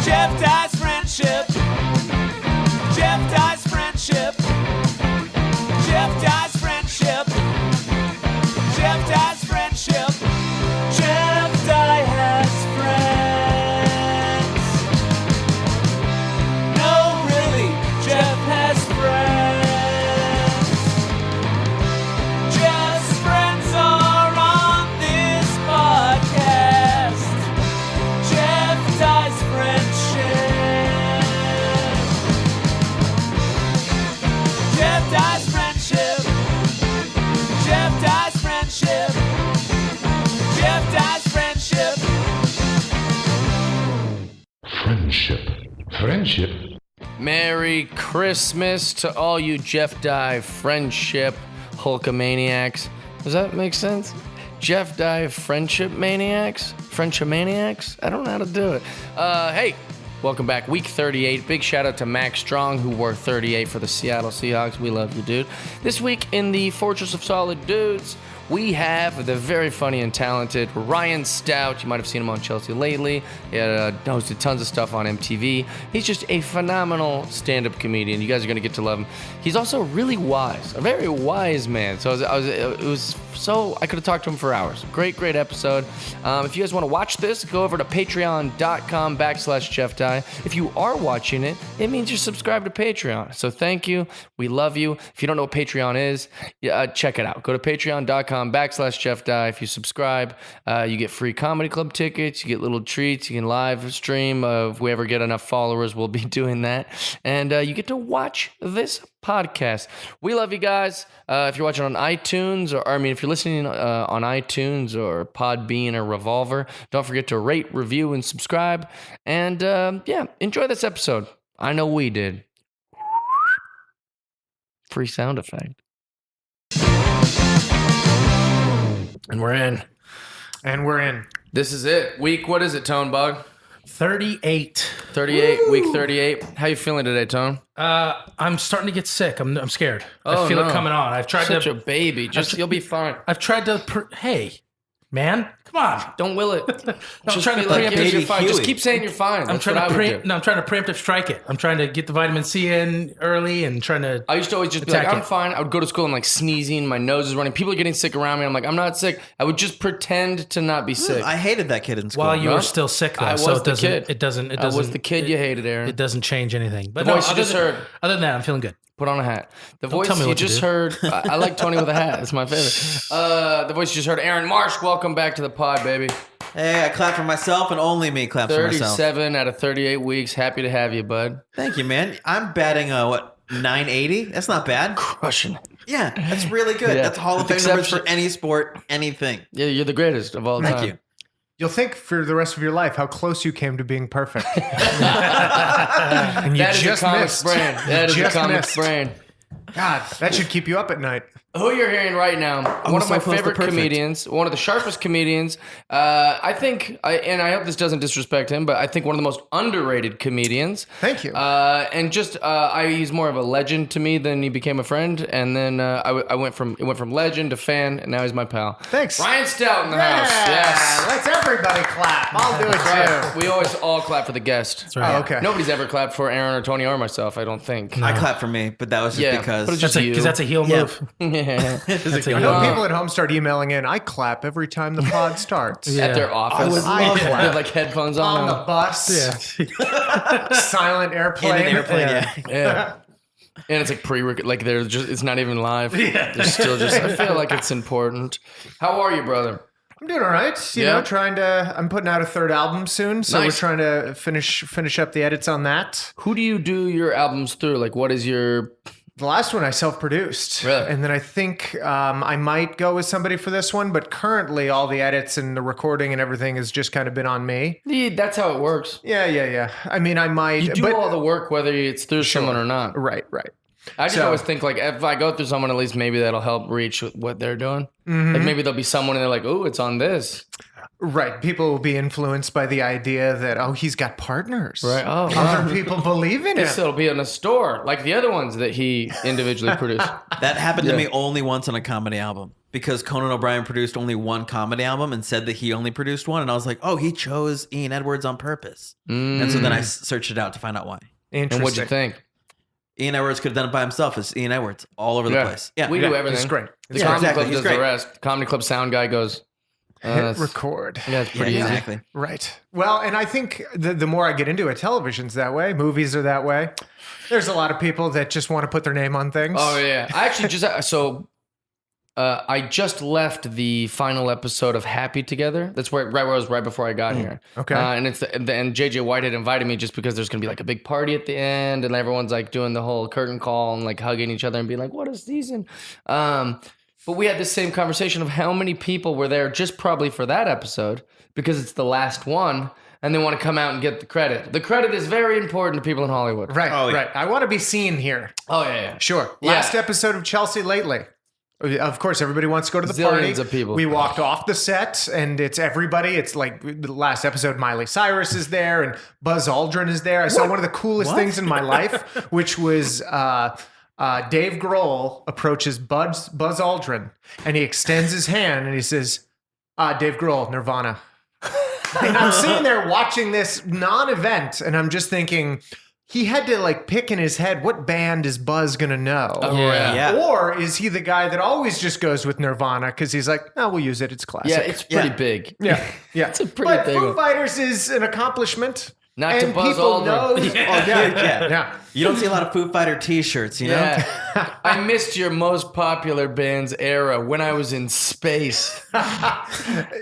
Jeff Dye's friendship. Jeff Dye's friendship. Jeff Dye's friendship. Jeff Dye's friendship. Jeff Dye has friends. No, really, Jeff has friends. Jeff's friends are on this podcast. Jeff Dye's friendship. Jeff Dye's friendship. Jeff Dye's friendship. Jeff Dye's friendship. Friendship. Merry Christmas to all you Jeff Dye friendship Hulkamaniacs. Does that make sense? Jeff Dye friendship maniacs? Friendship maniacs? I don't know how to do it. Hey, welcome back. Week 38. Big shout out to Max Strong, who wore 38 for the Seattle Seahawks. We love you, dude. This week in the Fortress of Solid Dudes, we have the very funny and talented Ryan Stout. You might have seen him on Chelsea lately. He had hosted tons of stuff on MTV. He's just a phenomenal stand-up comedian. You guys are going to get to love him. He's also really wise, a very wise man. So I could have talked to him for hours. Great episode. If you guys want to watch this, go over to patreon.com/Jeff Dye. If you are watching it, it means you're subscribed to Patreon. So thank you. We love you. If you don't know what Patreon is, check it out. Go to patreon.com/Jeff Dye. If you subscribe, you get free comedy club tickets. You get little treats. You can live stream. If we ever get enough followers, we'll be doing that. And you get to watch this podcast. We love you guys. If you're watching on iTunes, if you're listening on iTunes or Podbean or Revolver, don't forget to rate, review, and subscribe. And enjoy this episode. I know we did. Free sound effect. And we're in. This is it. Week, what is it, Tone Bug? 38. 38, week 38. How you feeling today, Tone? I'm starting to get sick. I'm scared. Oh, I feel no. it coming on. I've tried Such to. a baby. You'll be fine. I've tried to. Hey, man, come on. Don't will it. I'm trying to be like, preempt. you're fine. Huey. Just keep saying you're fine. I'm That's what I trying would to do. I'm trying to preemptive strike it. I'm trying to get the vitamin C in early and trying to. I used to always just be like, attack I'm it. fine. I would go to school and like sneezing. My nose is running. People are getting sick around me. I'm like, I'm not sick. I would just pretend to not be sick. I hated that kid in school. While you No? were still sick, though, I so was it the doesn't. kid. It doesn't. It I doesn't. was the kid you hated, Aaron. It doesn't change anything. But The voice you just heard. Other than that, I'm feeling good. Put on a hat. The voice tell me you what to just do. heard. I like Tony with a hat. It's my favorite. The voice you just heard. Aaron Marsh, welcome back to the pod, baby. Hey, I clap for myself and only me claps for myself. 37 out of 38 weeks. Happy to have you, bud. Thank you, man. I'm batting, 980? That's not bad. Crushing it. Yeah, that's really good. Yeah. That's Hall of Fame With numbers for exception- any sport, anything. Yeah, you're the greatest of all time. Thank you. You'll think for the rest of your life how close you came to being perfect. And you That is just a comic missed. brain. That is a Just comic missed. brain. God, that should keep you up at night. Who you're hearing right now, one of so my close to favorite perfect. comedians, one of the sharpest comedians. I think, and I hope this doesn't disrespect him, but I think one of the most underrated comedians. Thank you. And just, he's more of a legend to me than he became a friend. And then it went from legend to fan, and now he's my pal. Thanks. Ryan Stout in the house. Yes. Let's everybody clap. I'll do it Right. too. We always all clap for the guest. That's right. Oh, okay. Nobody's ever clapped for Aaron or Tony or myself, I don't think. I clap for me, but that was just Yeah, because. but it's just you. Because that's a heel Yeah. move. Yeah. That's a I heel know move. people at home start emailing in. I clap every time the pod starts. Yeah. At their office. I They clap. have like headphones On on. the bus. Yeah. Silent in airplane. an airplane, Yeah. yeah. Yeah. And it's like like they're just, it's not even live. Yeah. They're still just, I feel like it's important. How are you, brother? I'm doing all right. You Yeah. know, I'm putting out a third album soon, so Nice. we're trying to finish up the edits on that. Who do you do your albums through? Like, what is your, The last one I self-produced. Really? And then I think I might go with somebody for this one, but currently all the edits and the recording and everything has just kind of been on me. yeah, that's how it works. Yeah. I mean, I might... You do but, all the work, whether it's through someone or not. Right. I just So- always think like if I go through someone, at least maybe that'll help reach what they're doing. Like maybe there'll be someone and they're like, oh, it's on this. Right. People will be influenced by the idea that, oh, he's got partners. Right. Oh, Other people believe in him. Guess it'll be in a store like the other ones that he individually produced. That happened to me only once on a comedy album because Conan O'Brien produced only one comedy album and said that he only produced one. And I was like, oh, he chose Ian Edwards on purpose. And so then I searched it out to find out why. Interesting. And what'd you think? Ian Edwards could have done it by himself as Ian Edwards all over the place. Yeah. We do everything. It's great. The Yeah, comedy exactly. club He's does the great. rest. Comedy club sound guy goes, Hit record. yeah, it's pretty Yeah, easy. exactly. Right. Well, and I think the more I get into it, television's that way. Movies are that way. There's a lot of people that just want to put their name on things. Oh yeah, I actually just I just left the final episode of Happy Together. That's where I was right before I got here. Okay. And it's and JJ White had invited me just because there's gonna be like a big party at the end, and everyone's like doing the whole curtain call and like hugging each other and being like, "What a season!" But we had the same conversation of how many people were there just probably for that episode because it's the last one. And they want to come out and get the credit. The credit is very important to people in Hollywood. Right, Oh, yeah. right. I want to be seen here. Oh yeah. Sure. Yeah. Last episode of Chelsea Lately. Of course, everybody wants to go to the party. Zillions of people. We walked off the set, and it's everybody. It's like the last episode, Miley Cyrus is there, and Buzz Aldrin is there. I saw one of the coolest things in my life, which was Dave Grohl approaches Buzz Aldrin, and he extends his hand, and he says, Dave Grohl, Nirvana. And I'm sitting there watching this non-event, and I'm just thinking, he had to like pick in his head, what band is Buzz gonna know? Oh, yeah. Yeah. Or is he the guy that always just goes with Nirvana because he's like, no, we'll use it. It's classic. Yeah, it's pretty Yeah. big. yeah. It's a pretty but big Foo one. Fighters is an accomplishment. Not to and Buzz people Aldrin. know. Yeah. Yeah. You don't see a lot of Foo Fighter t-shirts, you know? Yeah. I missed your most popular band's era when I was in space.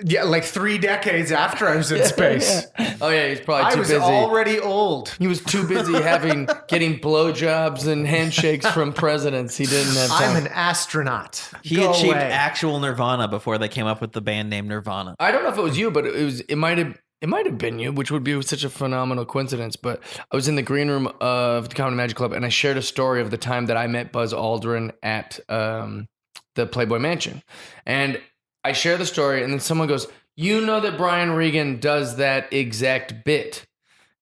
Yeah, like 3 decades after I was in space. Yeah. Oh yeah, he's probably I too was busy. already old. He was too busy getting blowjobs and handshakes from presidents. He didn't have time. I'm an astronaut. He Go achieved away. actual Nirvana before they came up with the band name Nirvana. I don't know if it was you, but it might have been you, which would be such a phenomenal coincidence. But I was in the green room of the Comedy Magic Club, and I shared a story of the time that I met Buzz Aldrin at the Playboy Mansion. And I share the story, and then someone goes, "You know that Brian Regan does that exact bit?"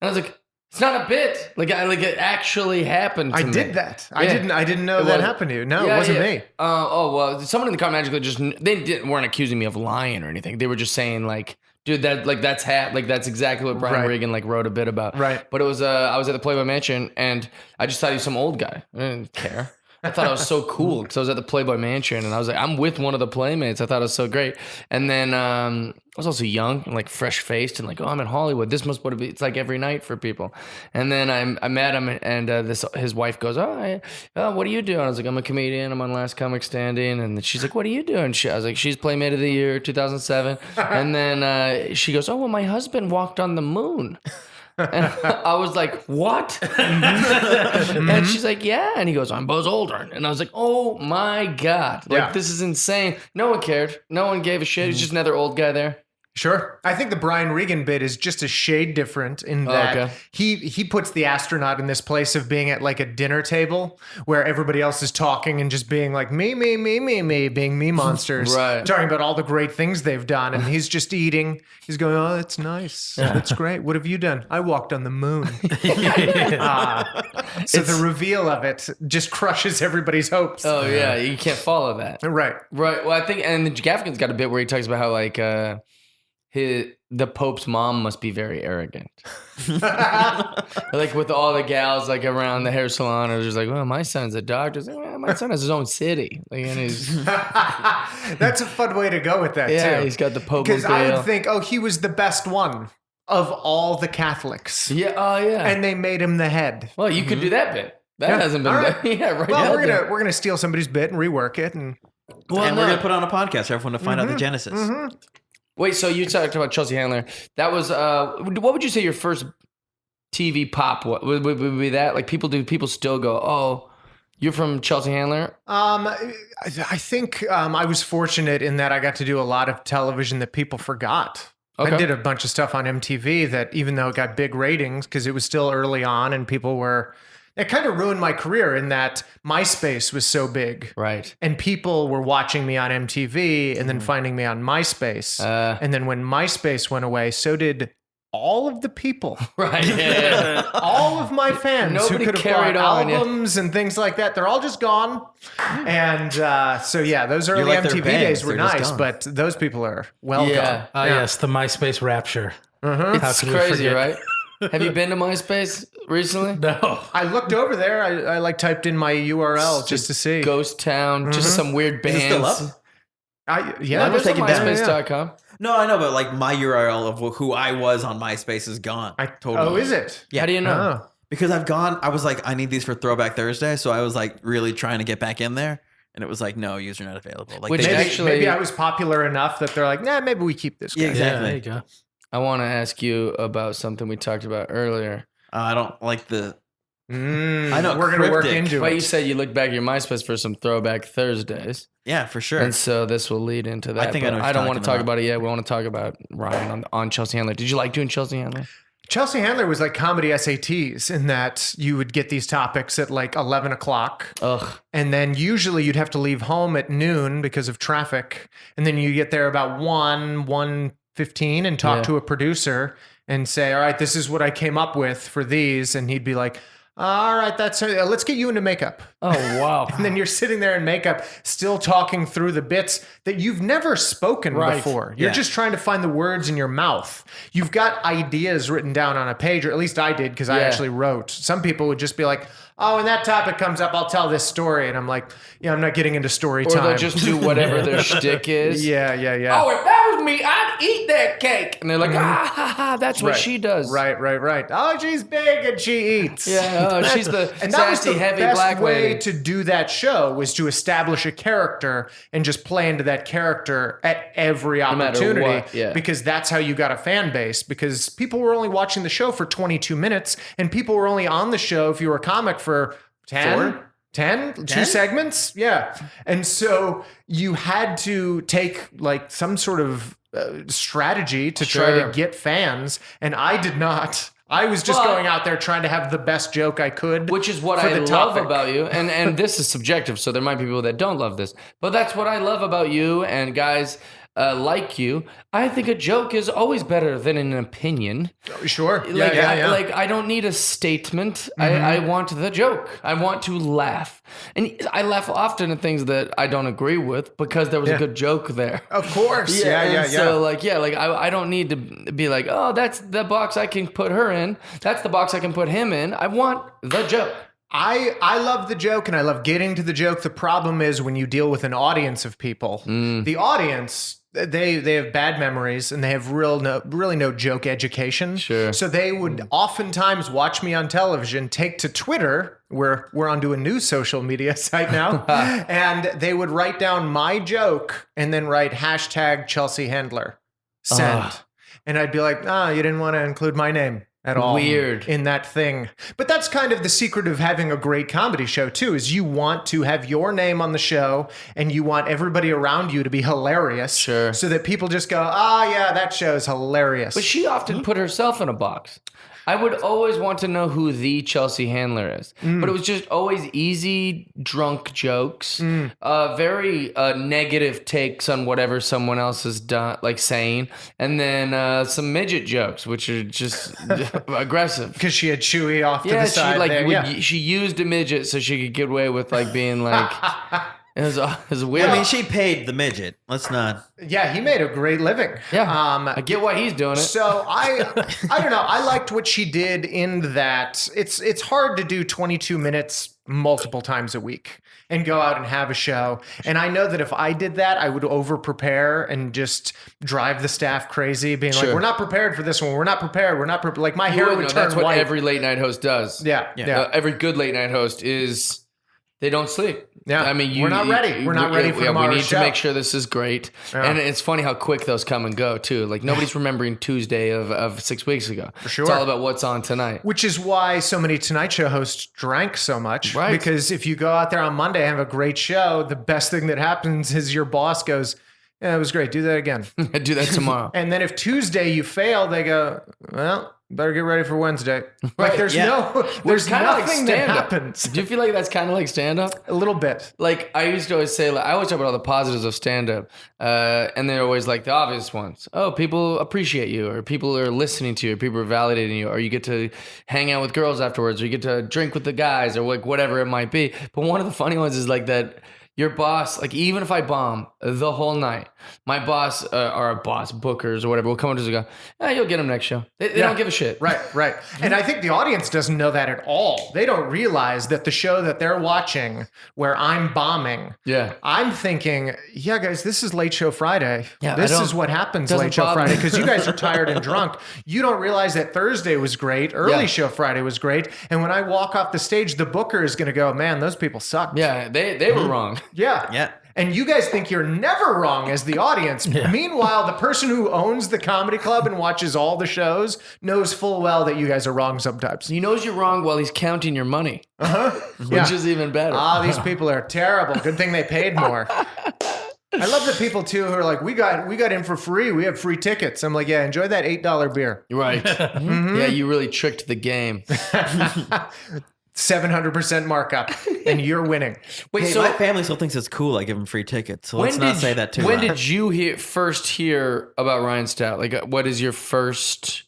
And I was like, "It's not a bit. Like it actually happened to I me." did that. Yeah. I didn't know It that was- happened to you. No, Yeah, it wasn't yeah. me. Well, someone in the Comedy Magic Club weren't accusing me of lying or anything. They were just saying like, dude, that's exactly what Brian Right. Regan like wrote a bit about. Right. But it was I was at the Playboy Mansion and I just thought he was some old guy. I didn't care. I thought I was so cool because I was at the Playboy Mansion and I was like, I'm with one of the Playmates. I thought it was so great. And then I was also young and like fresh faced and like, oh, I'm in Hollywood. This must what it's like every night for people. And then I met him and his wife goes, oh, what are you doing? I was like, I'm a comedian. I'm on Last Comic Standing. And she's like, what are you doing? I was like, she's Playmate of the Year 2007. And then she goes, oh, well, my husband walked on the moon. And I was like, what? And she's like, yeah. And he goes, I'm Buzz Aldrin. And I was like, oh my God. Like, Yeah. this is insane. No one cared. No one gave a shit. He's just another old guy there. Sure. I think the Brian Regan bit is just a shade different in that okay. he puts the astronaut in this place of being at like a dinner table where everybody else is talking and just being like me, being me monsters. Right. Talking about all the great things they've done. And he's just eating. He's going, oh, that's nice. That's great. What have you done? I walked on the moon. So the reveal of it just crushes everybody's hopes. Oh, yeah. You can't follow that. Right. Right. Well, I think, and Gaffigan's got a bit where he talks about how, like, the Pope's mom must be very arrogant. Like, with all the gals, like, around the hair salon, are just like, well, my son's a doctor. It's like, well, my son has his own city. Like, and he's, That's a fun way to go with that, yeah, too. he's got the Pope. Because I would think, oh, he was the best one of all the Catholics. Yeah. Oh, yeah. And they made him the head. Well, you could do that bit. That Yeah. hasn't been All done. right. Yeah, right. Well, now. we're gonna steal somebody's bit and rework it, and Well, and no. we're going to put on a podcast for everyone to find out the genesis. Wait, so you talked about Chelsea Handler. That was what would you say your first TV pop would be that? Like people still go, "Oh, you're from Chelsea Handler?" I think I was fortunate in that I got to do a lot of television that people forgot. Okay. I did a bunch of stuff on MTV that, even though it got big ratings, because it was still early on and people were it kind of ruined my career in that MySpace was so big. Right. And people were watching me on MTV and then finding me on MySpace. And then when MySpace went away, so did all of the people. Right. Yeah. All of my fans Nobody who could have carried bought on, yeah. albums and things like that, they're all just gone. And so, yeah, those early like their MTV bands, days were they're just nice, gone. but those people are well Yeah. gone. Yes, the MySpace rapture. It's could we crazy, forget? right? Have you been to MySpace recently? No. I looked over there. I like typed in my URL just to see. Ghost Town, just some weird Is bands. it still up? Yeah, No, there's a taken down. MySpace.com. No, I know, but like my URL of who I was on MySpace is gone. Totally. Oh, is it? Yeah. How do you know? Oh. Because I was like, I need these for Throwback Thursday, so I was like really trying to get back in there, and it was like, no, user not available. Like Which they- actually- Maybe I was popular enough that they're like, nah, maybe we keep this guy. Yeah, Yeah, exactly. there you go. I want to ask you about something we talked about earlier. I don't like the. Mm, I know, we're going to work cryptic. into But you it. said you looked back at your MySpace for some Throwback Thursdays. Yeah, for sure. And so this will lead into that. think I but know what I you're don't want to talking talk about it yet. We want to talk about Ryan on Chelsea Handler. Did you like doing Chelsea Handler? Chelsea Handler was like comedy SATs in that you would get these topics at like 11 o'clock. Ugh. And then usually you'd have to leave home at noon because of traffic. And then you get there about 1:15 and talk Yeah. to a producer and say, all right, this is what I came up with for these. And he'd be like, all right, let's get you into makeup. Oh, wow. And then you're sitting there in makeup, still talking through the bits that you've never spoken Right. before. You're Yeah. just trying to find the words in your mouth. You've got ideas written down on a page, or at least I did because I Yeah. actually wrote. Some people would just be like, oh, when that topic comes up, I'll tell this story. And I'm like, yeah, I'm not getting into story Or time. they'll just do whatever their shtick is. yeah. Oh, if that was me, I'd eat that cake. And they're like, ah, ha, ha, that's what Right. she does. Right. Oh, she's big and she eats. Yeah, oh, she's the And that was sassy, the heavy best black way lady. to do that show was to establish a character and just play into that character at every matter opportunity what, yeah. because that's how you got a fan base because people were only watching the show for 22 minutes and people were only on the show if you were a comic for 10? 10? 2 segments? Yeah. And so you had to take like some sort of strategy to try Sure. to get fans. And I did not. I was just But- going out there trying to have the best joke I could. Which is what for I the love topic. about you. And this is subjective, so there might be people that don't love this. But that's what I love about you and guys like you. I think a joke is always better than an opinion. Sure. Like, Yeah. Like I don't need a statement. Mm-hmm. I want the joke. I want to laugh. And I laugh often at things that I don't agree with because there was a good joke there. Of course. Yeah. So I don't need to be like, oh, that's the box I can put her in. That's the box I can put him in. I want the joke. I love the joke and I love getting to the joke. The problem is when you deal with an audience of people, the audience, they have bad memories and they have really no joke education. Sure. So they would oftentimes watch me on television, take to Twitter, where we're onto a new social media site now, and they would write down my joke and then write hashtag Chelsea Handler, send. And I'd be like, you didn't want to include my name at all. Weird. In that thing. But that's kind of the secret of having a great comedy show too, is you want to have your name on the show and you want everybody around you to be hilarious. Sure. So that people just go, yeah, that show's hilarious. But she often put herself in a box. I would always want to know who the Chelsea Handler is. But it was just always easy, drunk jokes, very negative takes on whatever someone else has done, like saying, and then some midget jokes, which are just aggressive. because she had Chewy off to Yeah, the side she like there. would, she used a midget so she could get away with like being like it was weird. I mean, she paid the midget. Let's not. Yeah, he made a great living. Yeah, I get why he's doing it. So I don't know. I liked what she did in that it's hard to do 22 minutes multiple times a week and go out and have a show. And I know that if I did that, I would over prepare and just drive the staff crazy, being like, Sure. "We're not prepared for this one. We're not prepared. We're not prepared." Like my hair would turn That's what white. every late night host does. Yeah. Every good late night host is they don't sleep. Yeah. I mean, We're not ready. We're not ready for we tomorrow's need show. to make sure this is great. And it's funny how quick those come and go too. Like nobody's remembering Tuesday of 6 weeks ago. For sure. It's all about what's on tonight. Which is why so many Tonight Show hosts drank so much. Right. Because if you go out there on Monday and have a great show, the best thing that happens is your boss goes, "Yeah, it was great. Do that again." I do that tomorrow. And then if Tuesday you fail, they go, "Well, better get ready for Wednesday. Right, Like there's there's kinda like nothing that stand-up. happens. Do you feel like that's kind of like stand-up? A little bit. Like I used to always say, like, I always talk about all the positives of stand-up, and they're always like the obvious ones. Oh, people appreciate you, or people are listening to you, or people are validating you, or you get to hang out with girls afterwards, or you get to drink with the guys, or like whatever it might be. But one of the funny ones is like that. Your boss, like even if I bomb the whole night, my boss or our boss, bookers or whatever, will come up to us and go, you'll get him next show. They don't give a shit. Right. And I think the audience doesn't know that at all. They don't realize that the show that they're watching where I'm bombing, I'm thinking, yeah, guys, this is Late Show Friday. Yeah, this is what happens Late Show Friday because you guys are tired and drunk. You don't realize that Thursday was great. Early Show Friday was great. And when I walk off the stage, the booker is going to go, man, those people suck. Yeah, they were wrong. Yeah. And you guys think you're never wrong as the audience. Meanwhile, the person who owns the comedy club and watches all the shows knows full well that you guys are wrong sometimes. He knows you're wrong while he's counting your money, which is even better. These people are terrible. Good thing they paid more. I love the people too who are like, we got in for free. We have free tickets. I'm like, yeah, enjoy that $8 beer. Right. Yeah, you really tricked the game. 700% markup, and you're winning. Wait, so my family still thinks it's cool I give them free tickets. So let's not say that too When loud. did you first hear about Ryan Stout? Like, what is your first?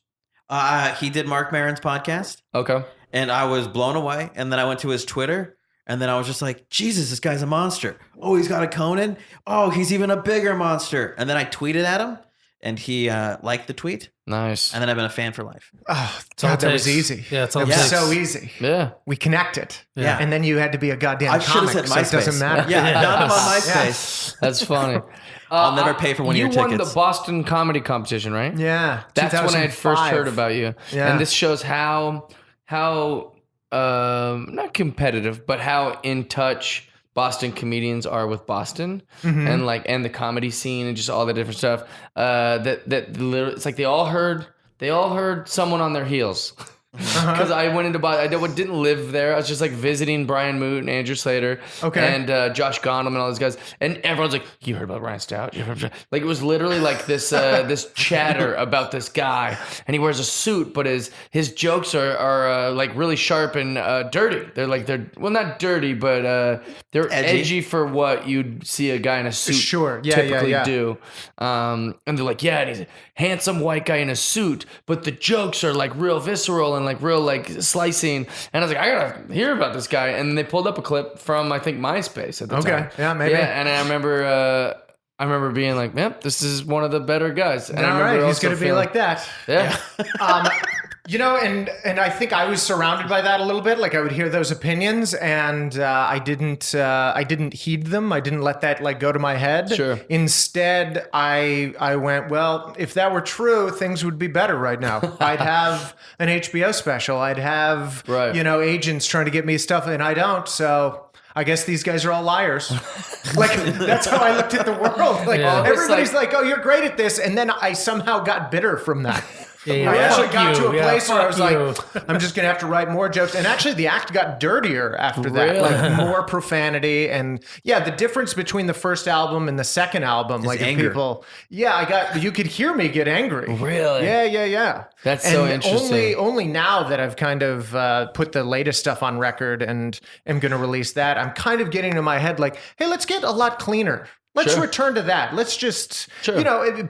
He did Mark Maron's podcast, Okay. and I was blown away. And then I went to his Twitter, and then I was just like, Jesus, this guy's a monster. Oh, he's got a Conan. Oh, he's even a bigger monster. And then I tweeted at him, and he liked the tweet. Nice. And then I've been a fan for life. Oh, God, that was easy. Yeah, it's all It was takes. so easy. Yeah. We connected. Yeah. And then you had to be a goddamn I should have comic, said so it MySpace. doesn't matter. Yeah, not on MySpace. That's funny. I'll never pay for one of your You won tickets. the Boston comedy competition, right? Yeah. That's when I had first 2005. heard about you. Yeah. And this shows how not competitive, but how in touch Boston comedians are with Boston and and the comedy scene and just all the different stuff. That literally, it's like they all heard someone on their heels. Because I went into Boston. I didn't live there. I was just like visiting Brian Moot and Andrew Slater, and Josh Gondelman and all those guys. And everyone's like, "You heard about Ryan Stout?" Like it was literally like this this chatter about this guy, and he wears a suit, but his jokes are like really sharp and dirty. They're not dirty, but they're edgy for what you'd see a guy in a suit typically do. And they're like, yeah, and he's a handsome white guy in a suit, but the jokes are like real visceral and like real like slicing. And I was like, I gotta hear about this guy. And they pulled up a clip from I think MySpace at the time. Yeah, maybe. Yeah, and I remember being like, yep, this is one of the better guys. And I All remember right, he's also going to be feeling- like that. Yeah. You know, and I think I was surrounded by that a little bit. Like I would hear those opinions, and I didn't heed them. I didn't let that like go to my head. Sure. Instead, I went, well, if that were true, things would be better right now. I'd have an HBO special. I'd have agents trying to get me stuff, and I don't. So I guess these guys are all liars. Like that's how I looked at the world. Like everybody's like, oh, you're great at this, and then I somehow got bitter from that. I actually got to a place where I was like, I'm just going to have to write more jokes. And actually, the act got dirtier after that. Really? Like more profanity. And yeah, the difference between the first album and the second album, like anger. people, you could hear me get angry. Really? Yeah. That's and so interesting. Only now that I've kind of put the latest stuff on record and am going to release that, I'm kind of getting in my head like, hey, let's get a lot cleaner. Let's return to that. Let's just,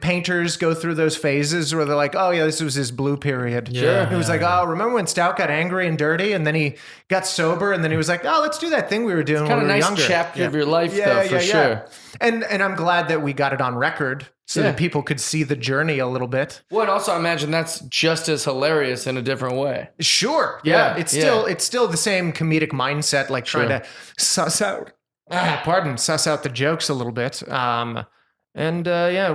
painters go through those phases where they're like, oh, yeah, this was his blue period. Sure. It was like, oh, remember when Stout got angry and dirty and then he got sober and then he was like, oh, let's do that thing we were doing when Kind we of were nice younger. chapter of your life, though, for sure. And I'm glad that we got it on record so that people could see the journey a little bit. Well, and also I imagine that's just as hilarious in a different way. Sure. Yeah. It's still the same comedic mindset, like trying to suss out the jokes a little bit. It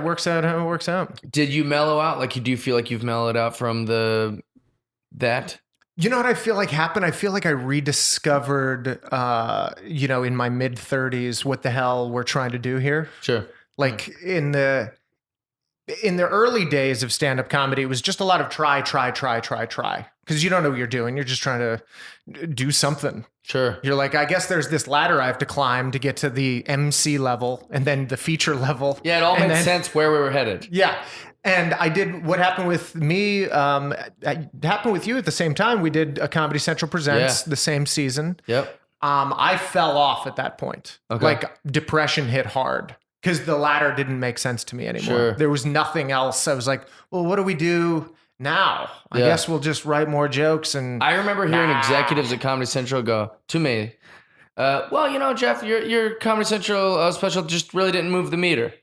works out how it works out. Did you mellow out? Like, do you feel like you've mellowed out from that? You know what I feel like happened? I feel like I rediscovered, in my mid 30s, what the hell we're trying to do here. Sure. Like in the early days of stand-up comedy, it was just a lot of try. Because you don't know what you're doing. You're just trying to do something. Sure. You're like, I guess there's this ladder I have to climb to get to the MC level and then the feature level. Yeah, it all and made then- sense where we were headed. Yeah. And I did what happened with me, it happened with you at the same time. We did a Comedy Central Presents the same season. Yep. I fell off at that point. Okay. Like depression hit hard because the ladder didn't make sense to me anymore. Sure. There was nothing else. I was like, well, what do we do now? I Yeah. guess we'll just write more jokes. And I remember hearing executives at Comedy Central go to me, well, you know, Jeff, your Comedy Central special just really didn't move the meter.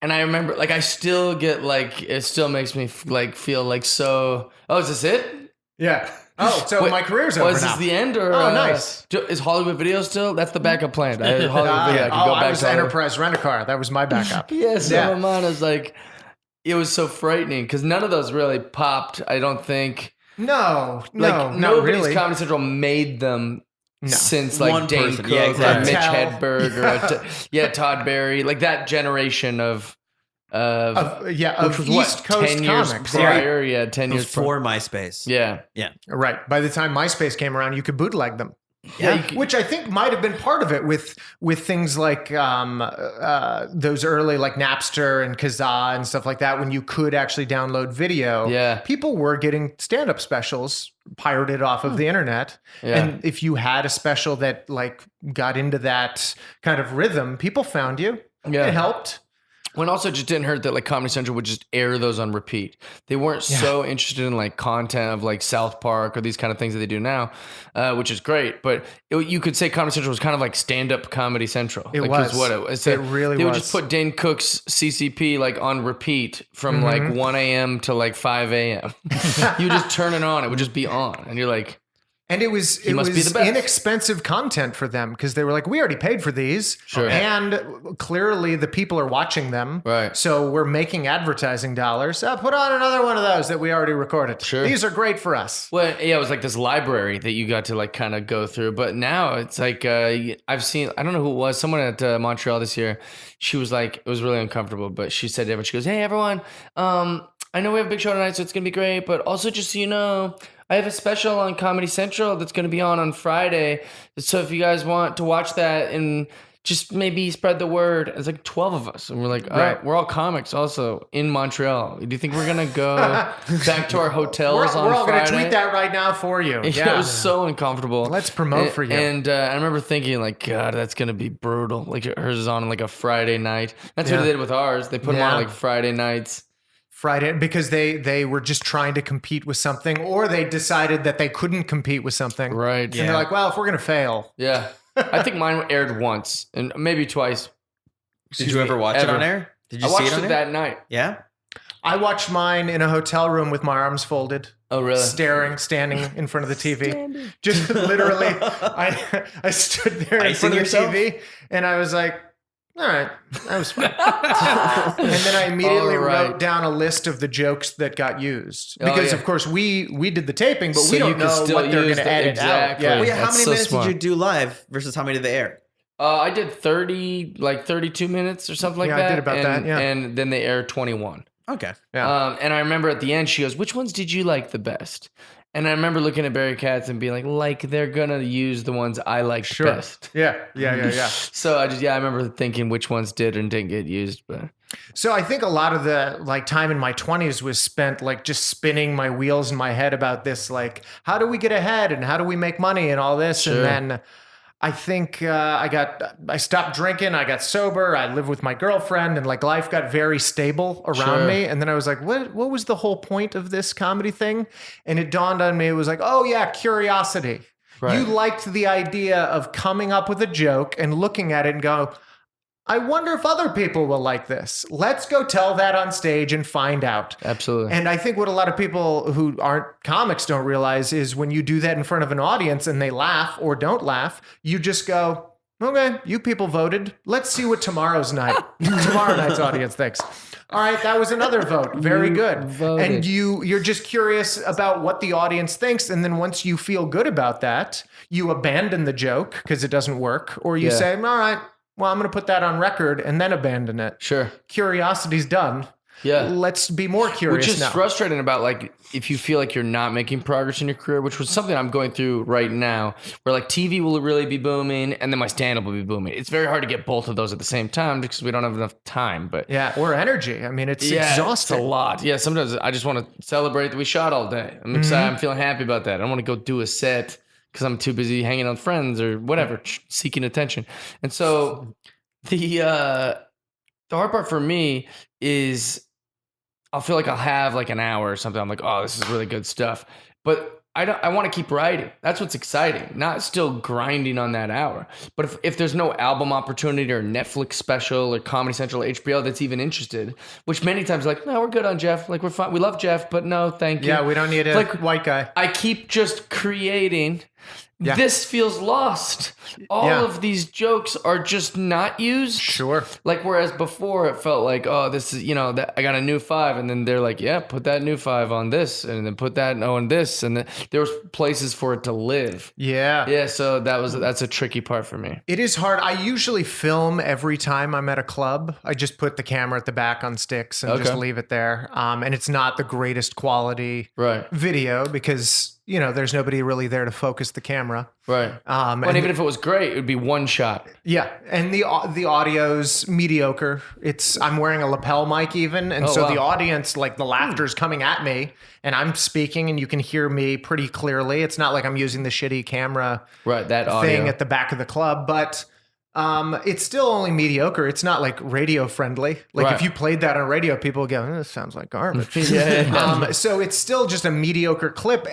And I remember, like, I still get, like, it still makes me, like, feel like so, oh, is this it? yeah. Oh, so Wait, my career's over Was now. this the end? Or, Oh, nice. Is Hollywood Video still? That's the backup plan. I had Hollywood Video. I could go I back was to Hollywood. Enterprise Rent-A-Car. That was my backup. Yes, Yeah. I'm on. I was like, it was so frightening because none of those really popped. I don't think. No, Like, not nobody's really. Comedy Central made them since like One Dane person. Cook Yeah, exactly. or Mitch Tell. Hedberg or Todd Barry, like that generation of Of which was East what, Coast 10 years comics. prior. Yeah, 10 years prior. Before MySpace. Yeah. Right. By the time MySpace came around, you could bootleg them. Yeah, you could- Which I think might have been part of it with things like those early like Napster and Kazaa and stuff like that. When you could actually download video, Yeah. people were getting stand-up specials pirated off of the internet. Yeah. And if you had a special that like got into that kind of rhythm, people found you. Yeah. It helped. When also it just didn't hurt that like Comedy Central would just air those on repeat. They weren't so interested in like content of like South Park or these kind of things that they do now, which is great. But you could say Comedy Central was kind of like stand-up Comedy Central. It like, was. What it was. It really They would was. just put Dane Cook's CCP like on repeat from like 1 a.m. to like 5 a.m. You just turn it on. It would just be on. And you're like, And it was must be the best. inexpensive content for them because they were like, we already paid for these. Sure. And clearly the people are watching them. Right. So we're making advertising dollars. Put on another one of those that we already recorded. Sure. These are great for us. well, yeah, it was like this library that you got to like kind of go through. But now it's like I've seen, I don't know who it was, someone at Montreal this year. She was like, it was really uncomfortable, but she said to everyone, she goes, hey, everyone, I know we have a big show tonight, so it's going to be great. But also just so you know, I have a special on Comedy Central that's going to be on Friday. So if you guys want to watch that and just maybe spread the word. It's like 12 of us. And we're like, all right, we're all comics also in Montreal. Do you think we're going to go back to our hotels on We're all going to Friday? tweet that right now for you. Yeah, it was so uncomfortable. Let's promote for you. And I remember thinking, like, God, that's going to be brutal. Like, hers is on like a Friday night. That's what they did with ours. They put them on like Friday nights. Friday because they were just trying to compete with something, or they decided that they couldn't compete with something. Right. And they're like, well, if we're going to fail. Yeah. I think mine aired once and maybe twice. Did you ever watch it on air? Did you I see watched it on it air? that night. Yeah. I watched mine in a hotel room with my arms folded. Oh, really? Standing in front of the TV. Just literally, I stood there in Icing front of the yourself? TV and I was like, all right, that was fun. And then I immediately All right. wrote down a list of the jokes that got used. Oh, Because, yeah. of course, we did the taping, but So we you don't can know still what they're going use to the- edit exactly. out. Well, yeah, how That's many so minutes smart. did you do live versus how many did they air? I did 32 minutes or something like Yeah, that. I did about that, yeah. And then they aired 21. Okay. Yeah. And I remember at the end, she goes, which ones did you like the best? And I remember looking at Barry Katz and being like they're going to use the ones I liked best. Yeah. So I remember thinking which ones did and didn't get used. But So I think a lot of the like time in my 20s was spent like just spinning my wheels in my head about this, like, how do we get ahead and how do we make money and all this? Sure. And then I think I stopped drinking. I got sober. I lived with my girlfriend and like life got very stable around Sure. me. And then I was like, what was the whole point of this comedy thing? And it dawned on me. It was like, oh yeah, curiosity. Right. You liked the idea of coming up with a joke and looking at it and go, I wonder if other people will like this. Let's go tell that on stage and find out. absolutely. And I think what a lot of people who aren't comics don't realize is when you do that in front of an audience and they laugh or don't laugh, you just go, okay, you people voted. Let's see what tomorrow night's audience thinks. All right, that was another vote. Very good. voted. And you're just curious about what the audience thinks. And then once you feel good about that, you abandon the joke because it doesn't work. Or you Yeah. say, all right, well, I'm going to put that on record and then abandon it. Sure. Curiosity's done. Yeah. let's be more curious Which is now. frustrating about like if you feel like you're not making progress in your career, which was something I'm going through right now, where like TV will really be booming and then my stand-up will be booming. It's very hard to get both of those at the same time because we don't have enough time. But Yeah, or energy. I mean, it's yeah, exhausting. it's a lot. Yeah, sometimes I just want to celebrate that we shot all day. I'm excited. I'm feeling happy about that. I don't want to go do a set because I'm too busy hanging out with friends or whatever, seeking attention. And so the hard part for me is I'll feel like I'll have like an hour or something. I'm like, oh, this is really good stuff. But I want to keep writing. That's what's exciting. Not still grinding on that hour. But if there's no album opportunity or Netflix special or Comedy Central or HBO that's even interested, which many times like, no, we're good on Jeff. Like we're fine. We love Jeff, but no, thank you. Yeah, we don't need a Like, white guy. I keep just creating. Yeah. This feels lost. All Yeah. of these jokes are just not used. Sure. Like whereas before it felt like, oh, this is, that I got a new 5, and then they're like, yeah, put that new 5 on this, and then put that on this, and then there was places for it to live. Yeah. Yeah, so that's a tricky part for me. It is hard. I usually film every time I'm at a club. I just put the camera at the back on sticks and just Okay. leave it there. And it's not the greatest quality Right. video because, there's nobody really there to focus the camera. Right. And But even if it was great, it would be one shot. yeah, and the audio's mediocre. I'm wearing a lapel mic even, and so wow. the audience, like the laughter's coming at me, and I'm speaking, and you can hear me pretty clearly. It's not like I'm using the shitty camera Right, that thing audio. at the back of the club, but it's still only mediocre. It's not like radio friendly. Like Right. if you played that on radio, people would go, "This sounds like garbage." Yeah. So it's still just a mediocre clip.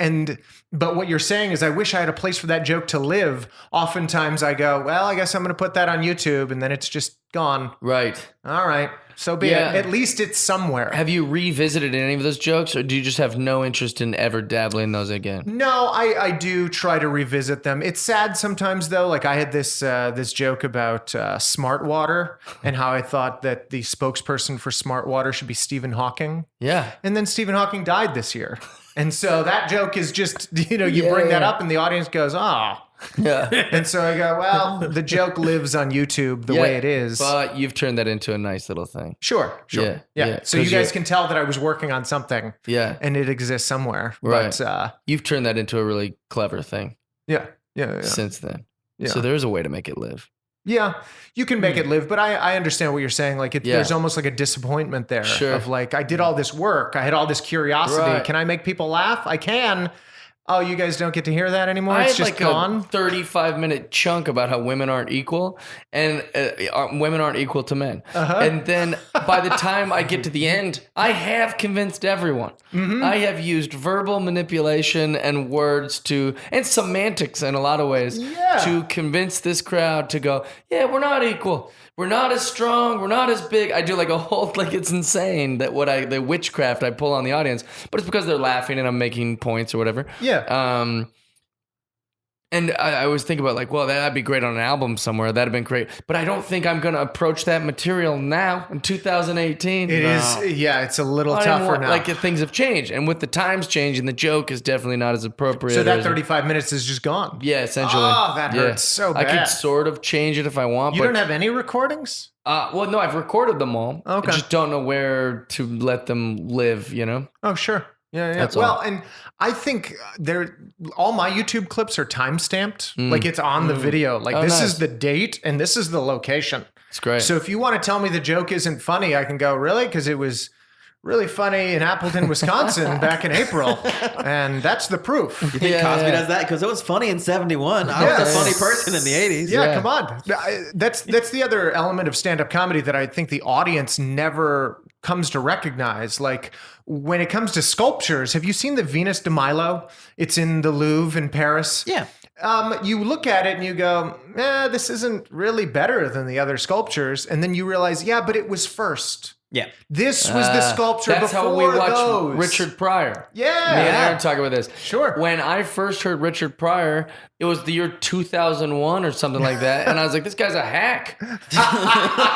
But what you're saying is, I wish I had a place for that joke to live. Oftentimes I go, well, I guess I'm going to put that on YouTube, and then it's just gone. Right. All right, so be Yeah. it. At least it's somewhere. Have you revisited any of those jokes, or do you just have no interest in ever dabbling in those again? No, I do try to revisit them. It's sad sometimes though. Like I had this joke about Smart Water and how I thought that the spokesperson for Smart Water should be Stephen Hawking, Yeah. and then Stephen Hawking died this year. And so that joke is just, you bring that up and the audience goes, oh. Yeah. And so I go, well, the joke lives on YouTube the way it is. But you've turned that into a nice little thing. Sure. Yeah, Yeah. yeah. So you 'Cause guys you're- can tell that I was working on something Yeah. and it exists somewhere. Right. But You've turned that into a really clever thing yeah. since then. Yeah. So there is a way to make it live. Yeah, you can make it live, but I understand what you're saying. Like, Yeah. there's almost like a disappointment there Sure. of like, I did all this work, I had all this curiosity. Right. Can I make people laugh? I can. Oh, you guys don't get to hear that anymore. I It's had just like gone. a 35-minute chunk about how women aren't equal and women aren't equal to men. And then by the time I get to the end, I have convinced everyone. I have used verbal manipulation and words and semantics in a lot of ways to convince this crowd to go, yeah, we're not equal. We're not as strong. We're not as big. I do like a whole, like it's insane that the witchcraft I pull on the audience, but it's because they're laughing and I'm making points or whatever. Yeah. And I always think about like, well, that'd be great on an album somewhere. That'd have been great. But I don't think I'm going to approach that material now in 2018. It is. Yeah, it's a little I didn't tougher want- now. Like things have changed. And with the times changing, the joke is definitely not as appropriate. So that as- 35 minutes is just gone. Yeah, essentially. Oh, that Yeah. hurts so I bad. could sort of change it if I want. You but don't have any recordings? well, no, I've recorded them all. Okay. I just don't know where to let them live, Oh, sure. Yeah. That's well, all. and I think all my YouTube clips are time stamped. Like it's on the video. Like Oh, this nice. is the date and this is the location. It's great. So if you want to tell me the joke isn't funny, I can go, really? Because it was really funny in Appleton, Wisconsin back in April. And that's the proof. You think Yeah, Cosby yeah. does that? Because it was funny in 71. I was Yes. a funny person in the 80s. Yeah, Yeah. come on. That's the other element of stand-up comedy that I think the audience never comes to recognize. Like when it comes to sculptures, have you seen the Venus de Milo? It's in the Louvre in Paris. Yeah. You look at it and you go, this isn't really better than the other sculptures. And then you realize, yeah, but it was first. Yeah. This was the sculpture That's before how we watched those. Richard Pryor. Yeah. Me and Aaron talk about this. Sure. When I first heard Richard Pryor, it was the year 2001 or something like that. And I was like, this guy's a hack.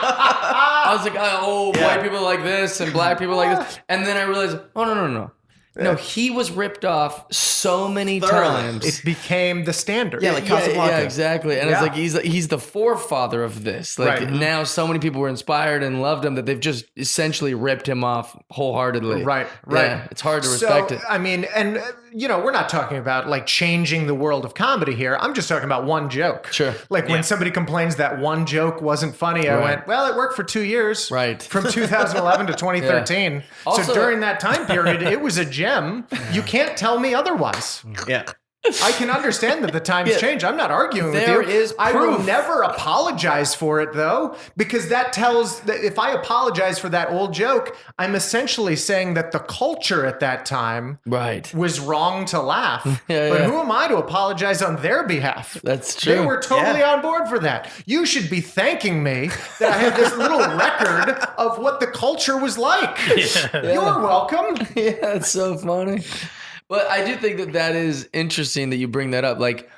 I was like, white people like this and black people like this. And then I realized, oh, no. No, he was ripped off so many Thoroughly. times. It became the standard. Yeah, like Casablanca. Yeah, exactly. And Yeah. it's like he's the forefather of this. Like Right. now, so many people were inspired and loved him that they've just essentially ripped him off wholeheartedly. Right. Yeah, it's hard to respect it. I mean, and we're not talking about like changing the world of comedy here. I'm just talking about one joke. Sure. Like when somebody complains that one joke wasn't funny, I Right. went, well, it worked for 2 years. Right. From 2011 to 2013. Yeah. Also- So during that time period, it was a gem. You can't tell me otherwise. Yeah. I can understand that the times Yeah. change. I'm not arguing with There you. is I will proof. never apologize for it though, because that tells that if I apologize for that old joke, I'm essentially saying that the culture at that time Right. was wrong to laugh. Yeah, but yeah. who am I to apologize on their behalf? That's true. They were totally on board for that. You should be thanking me that I have this little record of what the culture was like. You're welcome. Yeah, it's so funny. But I do think that is interesting that you bring that up. Like,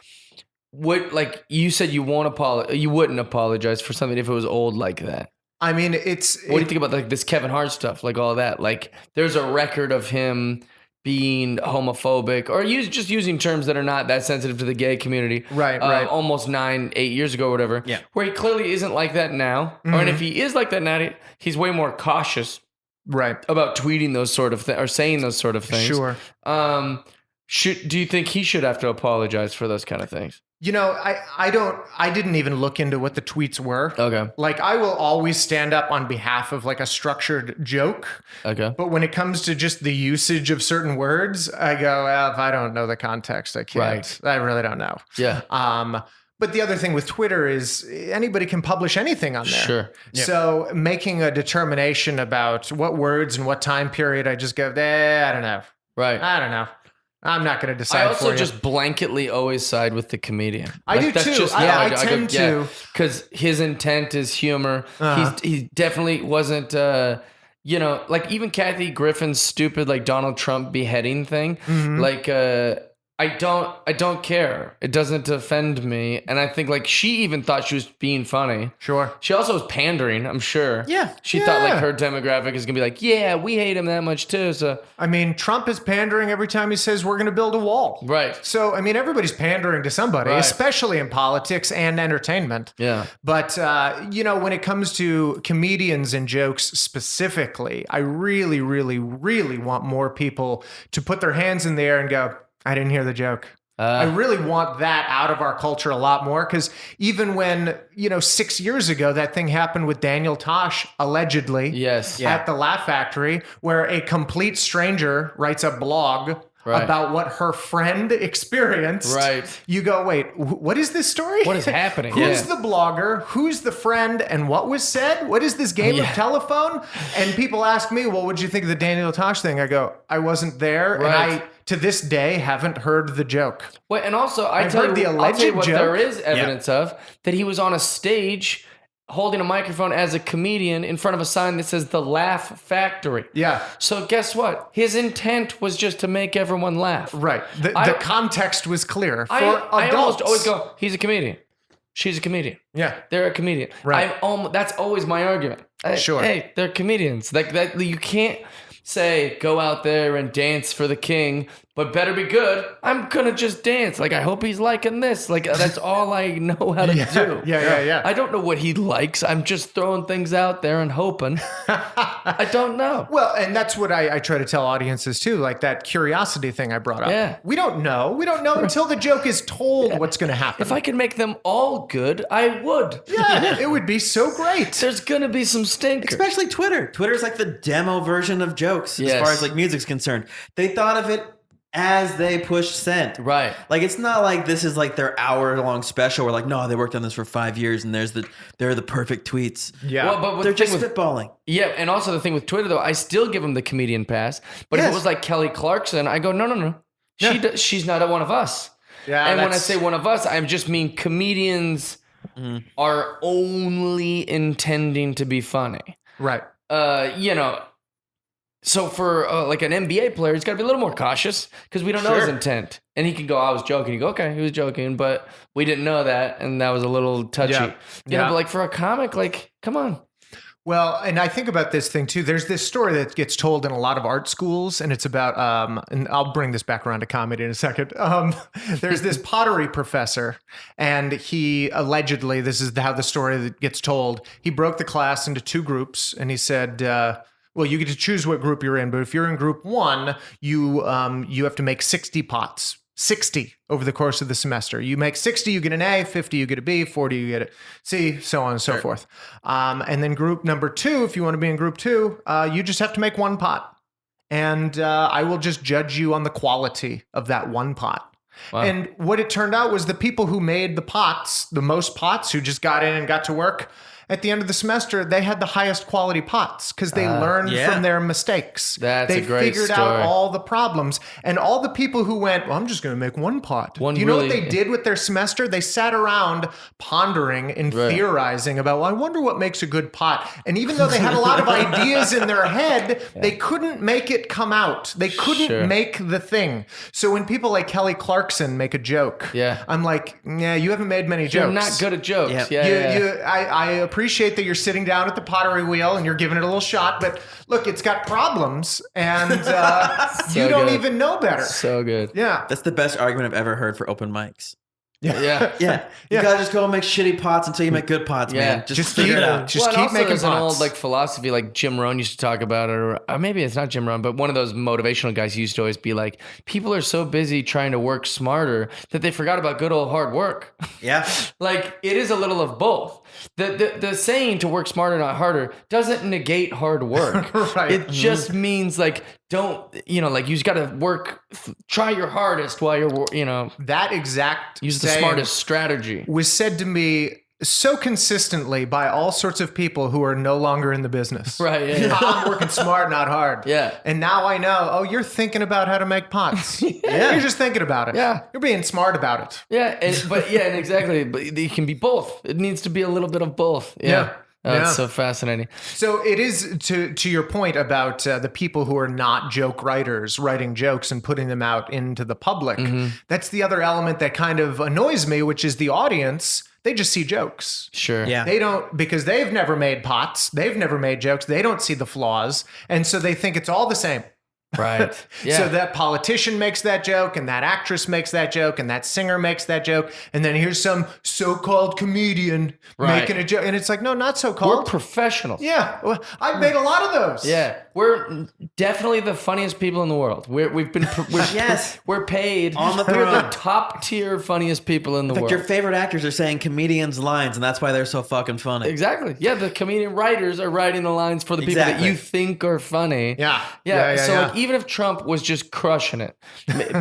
like you said, you wouldn't apologize for something if it was old like that. I mean, What do you think about like this Kevin Hart stuff, like all that? Like, there's a record of him being homophobic or just using terms that are not that sensitive to the gay community. Right, right. Almost 8 years ago or whatever. Yeah. Where he clearly isn't like that now. And if he is like that now, he's way more cautious right. about tweeting those sort of things or saying those sort of things. Sure. Do you think he should have to apologize for those kind of things? I didn't even look into what the tweets were. Okay. Like, I will always stand up on behalf of like a structured joke. Okay. But when it comes to just the usage of certain words, I go, well, if I don't know the context, I can't. Right. I really don't know. Yeah. But the other thing with Twitter is anybody can publish anything on there. Sure. So making a determination about what words and what time period, I just go, I don't know. Right. I don't know. I'm not going to decide I also for you. just blanketly always side with the comedian. I do too. I tend to. Because his intent is humor. Uh-huh. He definitely wasn't, like even Kathy Griffin's stupid like Donald Trump beheading thing. Mm-hmm. Like, I don't care. It doesn't offend me. And I think like she even thought she was being funny. Sure. She also was pandering, I'm sure. Yeah. She thought like Yeah. her demographic is gonna be like, yeah, we hate him that much too. So I mean, Trump is pandering every time he says we're going to build a wall. right. So, I mean, everybody's pandering to somebody, Right. especially in politics and entertainment. Yeah. But, when it comes to comedians and jokes specifically, I really, really, really want more people to put their hands in the air and go, I didn't hear the joke. I really want that out of our culture a lot more because even when, 6 years ago, that thing happened with Daniel Tosh, allegedly, Yes. at the Laugh Factory, where a complete stranger writes a blog Right. about what her friend experienced. Right. You go, wait, what is this story? What is happening? Who's Yeah. the blogger? Who's the friend? And what was said? What is this game of Yeah. telephone? And people ask me, well, what'd you think of the Daniel Tosh thing? I go, I wasn't there. Right. And I, to this day, haven't heard the joke. Wait, and also I've I'll heard the tell you alleged what joke. there is evidence of that he was on a stage holding a microphone as a comedian in front of a sign that says the Laugh Factory. Yeah. So guess what? His intent was just to make everyone laugh. Right. The context was clear for I almost adults. always go, he's a comedian. She's a comedian. Yeah. They're a comedian. Right. That's always my argument. Sure. Hey, they're comedians. Like that, you can't say go out there and dance for the king, but better be good. I'm gonna just dance. Like I hope he's liking this. Like that's all I know how to do. Yeah. I don't know what he likes. I'm just throwing things out there and hoping. I don't know. Well, and that's what I try to tell audiences too, like that curiosity thing I brought up. Yeah. We don't know. We don't know until the joke is told what's going to happen. If I could make them all good, I would. Yeah, it would be so great. There's gonna be some stinkers. Especially Twitter. Twitter's like the demo version of jokes as Yes. far as like music's concerned. They thought of it as they pushed send. Right. Like it's not like this is like their hour-long special. We're like, no, they worked on this for 5 years, and they're the perfect tweets. Yeah. Well, but They're the thing just with spitballing. Yeah, and also the thing with Twitter, though, I still give him the comedian pass. But if Yes. it was like Kelly Clarkson, I go, no. She's not one of us. Yeah, and when I that's- say one of us, I just mean comedians are only intending to be funny. Right. So for like an NBA player, he's got to be a little more cautious because we don't know his Sure. intent. And he can go, I was joking. You go, okay, he was joking, but we didn't know that. And that was a little touchy. Yeah. You know, Yeah. but like for a comic, like, come on. Well, and I think about this thing too. There's this story that gets told in a lot of art schools, and it's about, and I'll bring this back around to comedy in a second. There's this pottery professor, and he allegedly, this is how the story that gets told, he broke the class into 2 groups, and he said, well, you get to choose what group you're in, but if you're in group 1, you have to make 60 pots. 60 over the course of the semester. You make 60, you get an A, 50, you get a B, 40, you get a C, so on and so forth. And then group number 2, if you want to be in group 2, you just have to make 1 pot. And I will just judge you on the quality of that 1 pot. Wow. And what it turned out was the people who made the pots, the most pots, who just got in and got to work, at the end of the semester, they had the highest quality pots because they learned from their mistakes. That's they a great figured out all the problems. And all the people who went, well, I'm just going to make 1 pot. Do you know what they did with their semester? They sat around pondering and theorizing about, well, I wonder what makes a good pot. And even though they had a lot of ideas in their head, they couldn't make it come out. They couldn't make the thing. So when people like Kelly Clarkson make a joke, I'm like, yeah, you haven't made many jokes. You're not good at jokes. I appreciate that you're sitting down at the pottery wheel and you're giving it a little shot, but look, it's got problems, and you don't even know better. So good. Yeah. That's the best argument I've ever heard for open mics. Yeah. You gotta just go and make shitty pots until you make good pots, man. Just figure it out. Just keep making there's pots. an old like philosophy, like Jim Rohn used to talk about it, or maybe it's not Jim Rohn, but one of those motivational guys used to always be like, people are so busy trying to work smarter that they forgot about good old hard work. Yeah. Like it is a little of both. The saying to work smarter, not harder, doesn't negate hard work. Right. It just means like, don't, like you just got to work, try your hardest while you're, that exact use the smartest strategy. Was said to me so consistently by all sorts of people who are no longer in the business. Right. Yeah. I'm working smart, not hard. Yeah. And now I know, oh, you're thinking about how to make pots. You're just thinking about it. Yeah. You're being smart about it. Yeah. And exactly. But it can be both. It needs to be a little bit of both. Yeah. It's so fascinating. So it is, to your point about the people who are not joke writers writing jokes and putting them out into the public. That's the other element that kind of annoys me, which is the audience. They just see jokes. Sure. Yeah. They don't, because they've never made pots. They've never made jokes. They don't see the flaws. And so they think it's all the same. Right. Yeah. So that politician makes that joke, and that actress makes that joke, and that singer makes that joke, and then here's some so-called comedian making a joke, and it's like, no, not so-called. We're professionals. Yeah, well, I've made a lot of those. Yeah, we're definitely the funniest people in the world. We're paid on the We're the throne. top tier funniest people in the world. Your favorite actors are saying comedians' lines, and that's why they're so fucking funny. Exactly. Yeah, the comedian writers are writing the lines for the people that you think are funny. Yeah. So like, even if Trump was just crushing it,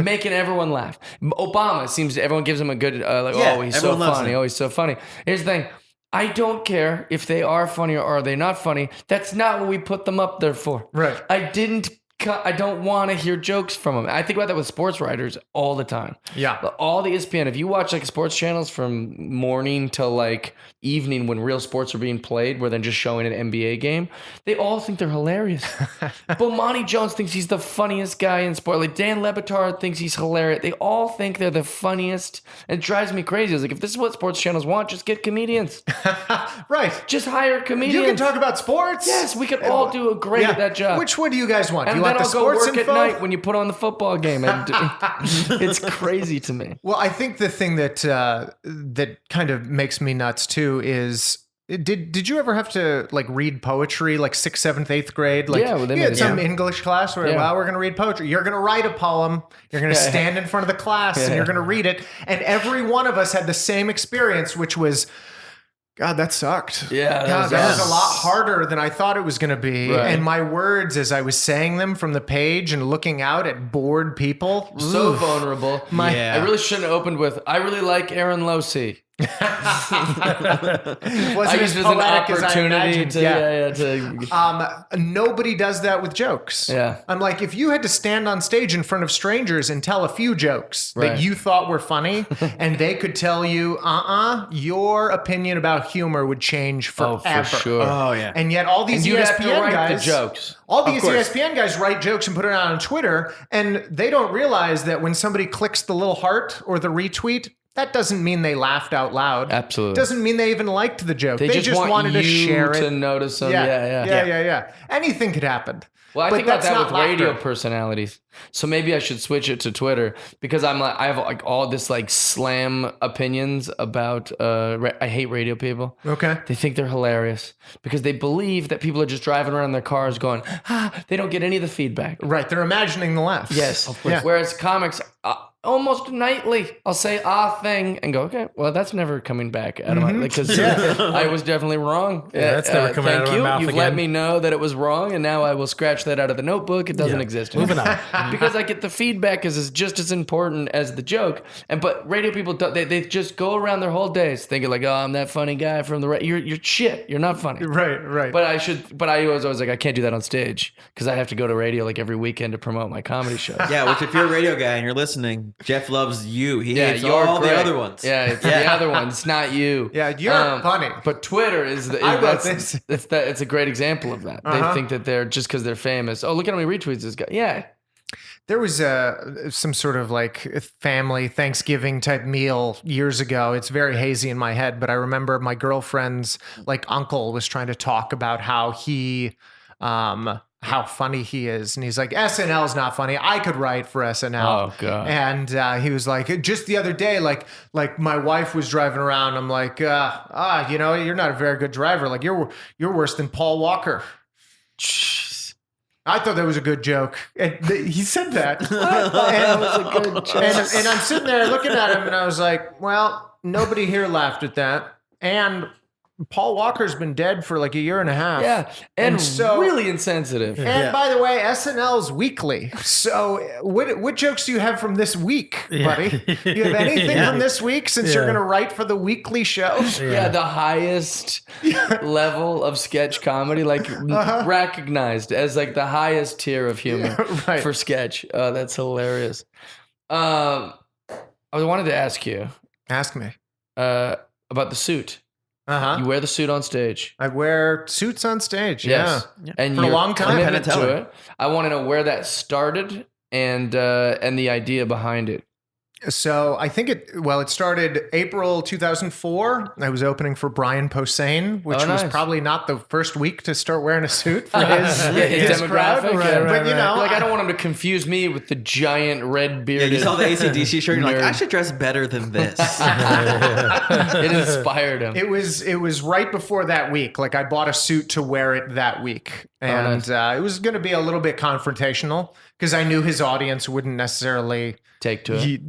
making everyone laugh, Obama seems everyone gives him a good oh, he's so funny. Oh, he's so funny. Here's the thing. I don't care if they are funny or are they not funny. That's not what we put them up there for. Right. I don't want to hear jokes from them. I think about that with sports writers all the time. Yeah. All the ESPN, if you watch like sports channels from morning till like evening when real sports are being played, where they're just showing an NBA game, they all think they're hilarious. Bomani Jones thinks he's the funniest guy in sport. Like Dan Lebatard thinks he's hilarious. They all think they're the funniest. And it drives me crazy. It's like, if this is what sports channels want, just get comedians. Right. Just hire comedians. You can talk about sports. Yes, we could all do great at that job. Which one do you guys want? And do you then want the I'll go sports work info? at night when you put on the football game. And it's crazy to me. Well, I think the thing that that kind of makes me nuts too is, did you ever have to like read poetry like 6th, 7th, 8th grade? Like, yeah, well, they you made had it, some English class where, well, we're going to read poetry. You're going to write a poem. You're going to stand in front of the class and you're going to read it. And every one of us had the same experience, which was, God, that sucked. Yeah. God, that was a lot harder than I thought it was going to be. Right. And my words, as I was saying them from the page and looking out at bored people. So vulnerable. I really shouldn't have opened with, I really like Aaron Losey. Wasn't I used as it as an poetic as I opportunity imagined. to Nobody does that with jokes. Yeah. I'm like, if you had to stand on stage in front of strangers and tell a few jokes Right. that you thought were funny, and they could tell you, your opinion about humor would change forever. Oh, for sure. Oh, yeah. And yet all these you have to ESPN write guys, the jokes. all these course. ESPN guys write jokes and put it out on Twitter, and they don't realize that when somebody clicks the little heart or the retweet, that doesn't mean they laughed out loud. Absolutely. Doesn't mean they even liked the joke. They just wanted to share to it. notice them. Yeah. Anything could happen. Well, I But think about that's that not with radio laughter. personalities. So maybe I should switch it to Twitter because I have like all this like slam opinions about. I hate radio people. Okay. They think they're hilarious because they believe that people are just driving around in their cars going, they don't get any of the feedback. Right. They're imagining the laughs. Yes. Yeah. Whereas comics, almost nightly, I'll say thing and go, okay, well, that's never coming back out of my, because I was definitely wrong. that's never coming out of my mouth You've again. let me know that it was wrong, and now I will scratch that out of the notebook. It doesn't exist anymore. Moving on. Because I get the feedback is just as important as the joke. But radio people, they just go around their whole days thinking like, oh, I'm that funny guy from the radio. You're shit. You're not funny. Right. But I was always like, I can't do that on stage because I have to go to radio like every weekend to promote my comedy shows. Yeah, which if you're a radio guy and you're listening, Jeff loves you. He hates you're all great. the other ones. Yeah, it's the other ones. It's not you. Yeah, you're funny. But Twitter is I wrote this. It's a great example of that. They think that they're just because they're famous. Oh, look at how many retweets this guy. Yeah. There was some sort of like family Thanksgiving type meal years ago. It's very hazy in my head, but I remember my girlfriend's like uncle was trying to talk about how how funny he is. And he's like, SNL's not funny. I could write for SNL. Oh, God. And he was like, just the other day, like my wife was driving around. I'm like, you're not a very good driver. Like you're worse than Paul Walker. I thought that was a good joke. And he said that. That was a good joke. And I'm sitting there looking at him and I was like, well, nobody here laughed at that. And Paul Walker's been dead for like a year and a half. Yeah. And so really insensitive. And by the way, SNL's weekly. So what jokes do you have from this week, buddy? You have anything from this week since you're going to write for the weekly show? Yeah, the highest level of sketch comedy, like recognized as like the highest tier of humor for sketch. That's hilarious. I wanted to ask you. Ask me. About the suit. You wear the suit on stage. I wear suits on stage. Yes. Yeah. And For a your long time. commitment to it. I want to know where that started and the idea behind it. So I think it started April 2004. I was opening for Brian Posehn, which was probably not the first week to start wearing a suit for his crowd. demographic. But you know, like I don't want him to confuse me with the giant red Yeah, bearded. you saw the AC/DC shirt. You're like, nerd. I should dress better than this. It inspired him. It was right before that week. Like I bought a suit to wear it that week, and it was going to be a little bit confrontational because I knew his audience wouldn't necessarily Take to it.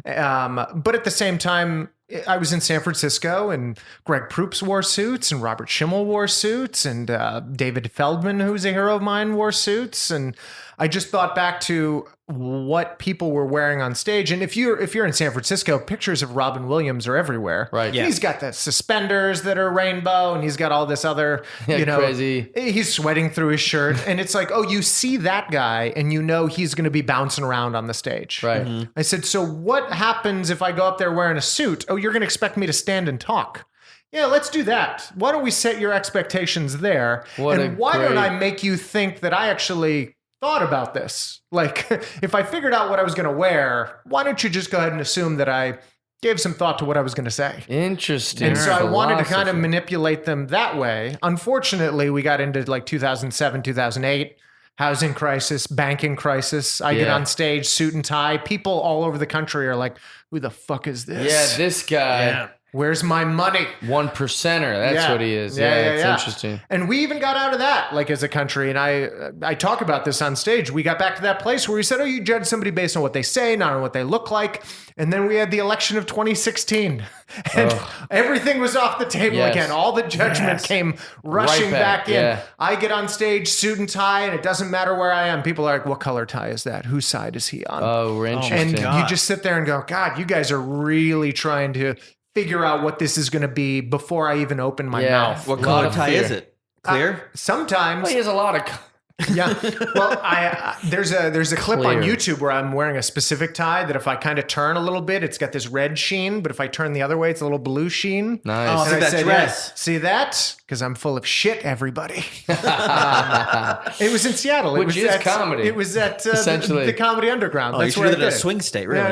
But at the same time, I was in San Francisco, and Greg Proops wore suits, and Robert Schimmel wore suits, and David Feldman, who's a hero of mine, wore suits, and I just thought back to what people were wearing on stage. And if you're in San Francisco, pictures of Robin Williams are everywhere. Right. Yeah. He's got the suspenders that are rainbow, and he's got all this other, crazy. He's sweating through his shirt, and it's like, oh, you see that guy, and you know he's going to be bouncing around on the stage. Right. I said, so what happens if I go up there wearing a suit? Oh, you're going to expect me to stand and talk. Yeah, let's do that. Why don't we set your expectations there? Why don't I make you think that I actually thought about this? Like, if I figured out what I was going to wear, why don't you just go ahead and assume that I gave some thought to what I was going to say? Interesting. And so I wanted to kind of philosophy. manipulate them that way. Unfortunately, we got into like 2007, 2008. Housing crisis, banking crisis. I get on stage, suit and tie. People all over the country are like, who the fuck is this? Yeah, this guy. Yeah. Where's my money? 1%er. That's what he is. Yeah, it's interesting. And we even got out of that, like as a country. And I talk about this on stage. We got back to that place where we said, oh, you judge somebody based on what they say, not on what they look like. And then we had the election of 2016. And everything was off the table again. All the judgment came rushing back in. Yeah. I get on stage, suit and tie, and it doesn't matter where I am. People are like, what color tie is that? Whose side is he on? Oh, interesting. And you just sit there and go, God, you guys are really trying to figure out what this is going to be before I even open my mouth. What A lot color of tie fear. is it? Clear? Sometimes. Well, he has a lot of. Yeah. Well, there's a clip on Clear. YouTube where I'm wearing a specific tie that if I kind of turn a little bit, it's got this red sheen, but if I turn the other way, it's a little blue sheen. Nice. Oh, And see I that said, dress. yeah, see that? Because I'm full of shit, everybody. It was in Seattle. Which is comedy. It was at Essentially. the Comedy Underground. Oh, you That's should where do I that at did a it. swing state, really.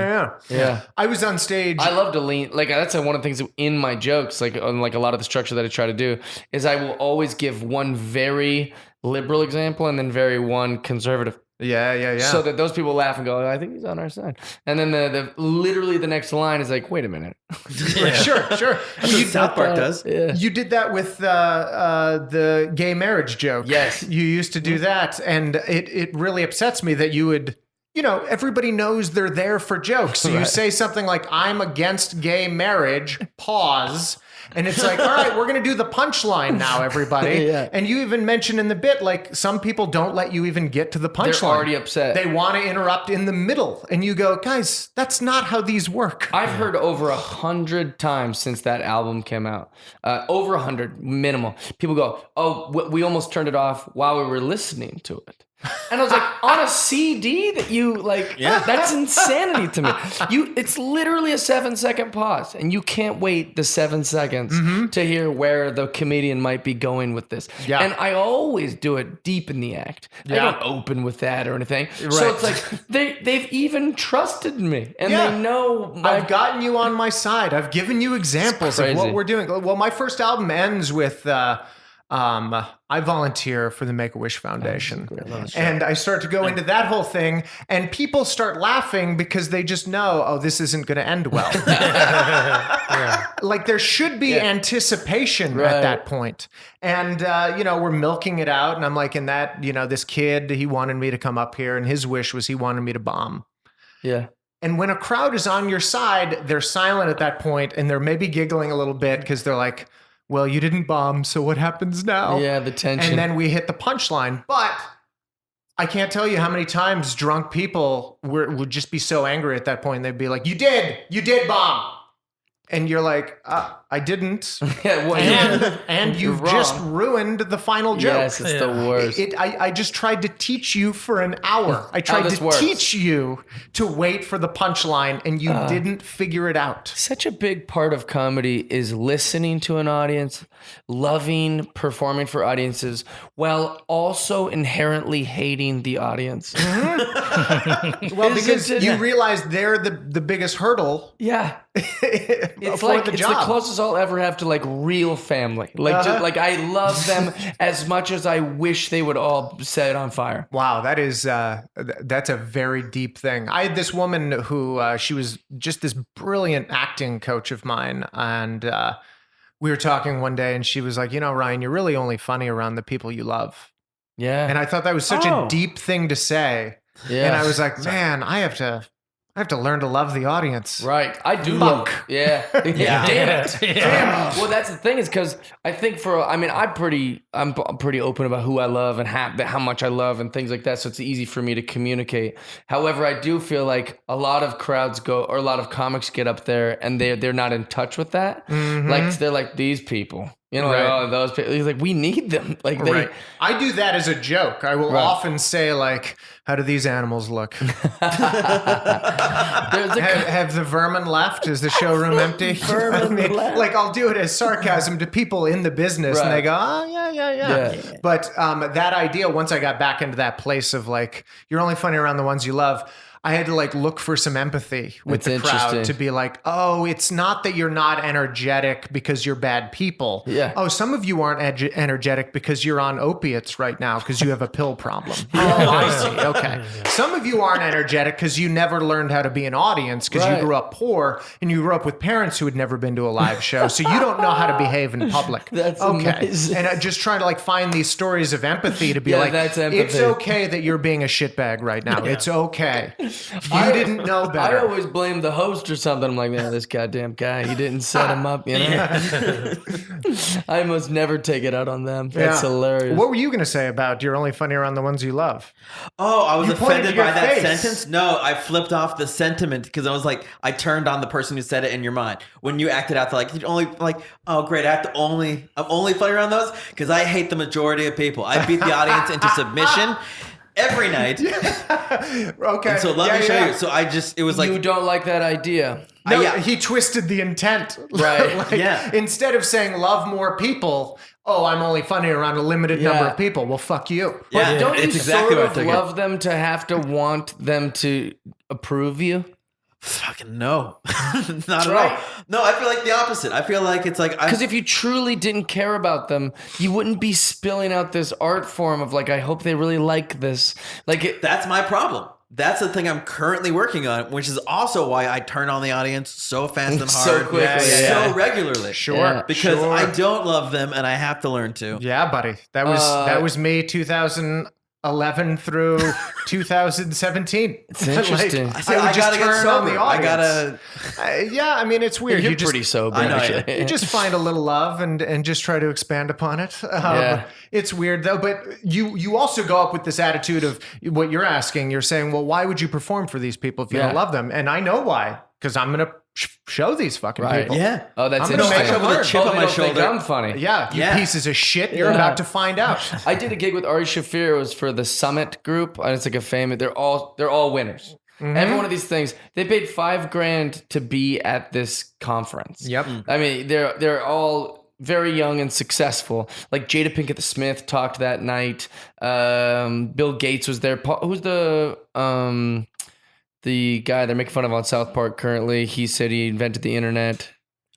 Yeah. I was on stage. I love to lean, like that's one of the things in my jokes, like on like a lot of the structure that I try to do, is I will always give one very liberal example and then one conservative. Yeah. So that those people laugh and go, I think he's on our side. And then the literally the next line is like, wait a minute. Sure. That's what South Park does. Yeah. You did that with the gay marriage joke. Yes. You used to do that. And it really upsets me that you would, everybody knows they're there for jokes. So you say something like, I'm against gay marriage, pause. And it's like, all right, we're going to do the punchline now, everybody. Yeah. And you even mentioned in the bit, like, some people don't let you even get to the punchline. They're already upset. They want to interrupt in the middle. And you go, guys, that's not how these work. I've heard over 100 times since that album came out, over 100 minimal. People go, oh, we almost turned it off while we were listening to it. And I was like, on a CD that you like, that's insanity to me. It's literally a 7-second pause and you can't wait the 7 seconds to hear where the comedian might be going with this. Yeah. And I always do it deep in the act. I Yeah. don't open with that or anything. So Right. it's like, they've even trusted me and Yeah. they know I've gotten you on my side. I've given you examples of crazy. what we're doing. Well, my first album ends with I volunteer for the Make-A-Wish Foundation. And I start to go into that whole thing, and people start laughing because they just know, oh, this isn't going to end well. Like there should be anticipation Right. at that point. And, we're milking it out. And I'm like, and that, this kid, he wanted me to come up here, and his wish was he wanted me to bomb. Yeah. And when a crowd is on your side, they're silent at that point, and they're maybe giggling a little bit because they're like, well, you didn't bomb, so what happens now? Yeah, the tension. And then we hit the punchline. But I can't tell you how many times drunk people would just be so angry at that point. They'd be like, you did bomb. And you're like, I didn't. Yeah, And you've wrong. just ruined the final joke. Yes, it's the worst. I just tried to teach you for an hour. I tried this to works. teach you to wait for the punchline, and you didn't figure it out. Such a big part of comedy is listening to an audience, loving performing for audiences, while also inherently hating the audience. Well, because it? you realize they're the biggest hurdle Yeah. It's for like the it's job. the closest I'll ever have to like real family. Like just, like I love them as much as I wish they would all set it on fire. Wow, that is that's a very deep thing. I had this woman who she was just this brilliant acting coach of mine, and we were talking one day, and she was like, Ryan, you're really only funny around the people you love. Yeah. And I thought that was such a deep thing to say. Yeah. And I was like, man, I have to learn to love the audience. Right. I do Fuck. love. Yeah. Yeah. Damn it. Damn. Well, that's the thing is because I think I'm pretty open about who I love and how much I love and things like that. So it's easy for me to communicate. However, I do feel like a lot of crowds or a lot of comics get up there and they're not in touch with that. Like they're like these people. Like, oh, those people. He's like, we need them. Like they. Right. I do that as a joke. I will often say, like, how do these animals look? Have the vermin left? Is the showroom empty? Vermin left. Like, I'll do it as sarcasm to people in the business, and they go, oh, yeah. Yeah. But that idea, once I got back into that place of, like, you're only funny around the ones you love, I had to like look for some empathy with That's the crowd interesting. to be like, oh, it's not that you're not energetic because you're bad people. Yeah. Oh, some of you aren't energetic because you're on opiates right now because you have a pill problem. Oh, I see. Okay. Some of you aren't energetic because you never learned how to be an audience because Right. you grew up poor and you grew up with parents who had never been to a live show. So you don't know how to behave in public. That's okay. amazing. And I just trying to like find these stories of empathy to be Yeah, like, that's it's empathy. okay that you're being a shitbag right now. It's okay. You didn't know I better. always blame the host or something. I'm like, man, this goddamn guy, he didn't set him up, you know? I must never take it out on them. That's hilarious. What were you going to say about you're only funny around the ones you love? Oh, I was You pointed offended to your by that face. sentence. No, I flipped off the sentiment because I was like, I turned on the person who said it in your mind. When you acted out, like, oh great, I'm only funny around those because I hate the majority of people. I beat the audience into submission every night. Okay. And so let me show you. So it was like, you don't like that idea. No, yeah. he twisted the intent. Right. Yeah. Instead of saying love more people, oh, I'm only funny around a limited number of people. Well, fuck you. yeah, But don't you it's exactly sort what I of took it. love them to have to want them to approve you? Fucking no. Not at right. all. No, I feel like the opposite. I feel like it's like, Because if you truly didn't care about them, you wouldn't be spilling out this art form of like, I hope they really like this. Like, that's my problem. That's the thing I'm currently working on, which is also why I turn on the audience so fast and So hard, quickly, so regularly. Sure. Yeah. Because I don't love them and I have to learn to. Yeah, buddy. That was me 2011 through 2017. It's interesting. I would just gotta get turn on sober. the I audience. gotta. Yeah, I mean, it's weird. You're You just, pretty sober. I know, actually. you just find a little love and just try to expand upon it. Yeah. It's weird though, but you also go up with this attitude of what you're asking. You're saying, well, why would you perform for these people if you don't love them? And I know why, because I'm going to show these fucking Right. people. Yeah. Oh, that's I'm gonna interesting. make it with a chip Oh, on they my don't think shoulder. I'm funny. Yeah, you Yeah. pieces of shit. You're Yeah. about to find out. I did a gig with Ari Shafir. It was for the Summit group, and it's like a famous. They're all winners. Mm-hmm. Every one of these things, they paid $5,000 to be at this conference. Yep. I mean, they're all very young and successful. Like Jada Pinkett Smith talked that night. Bill Gates was there. Who's the guy they're making fun of on South Park currently? He said he invented the internet.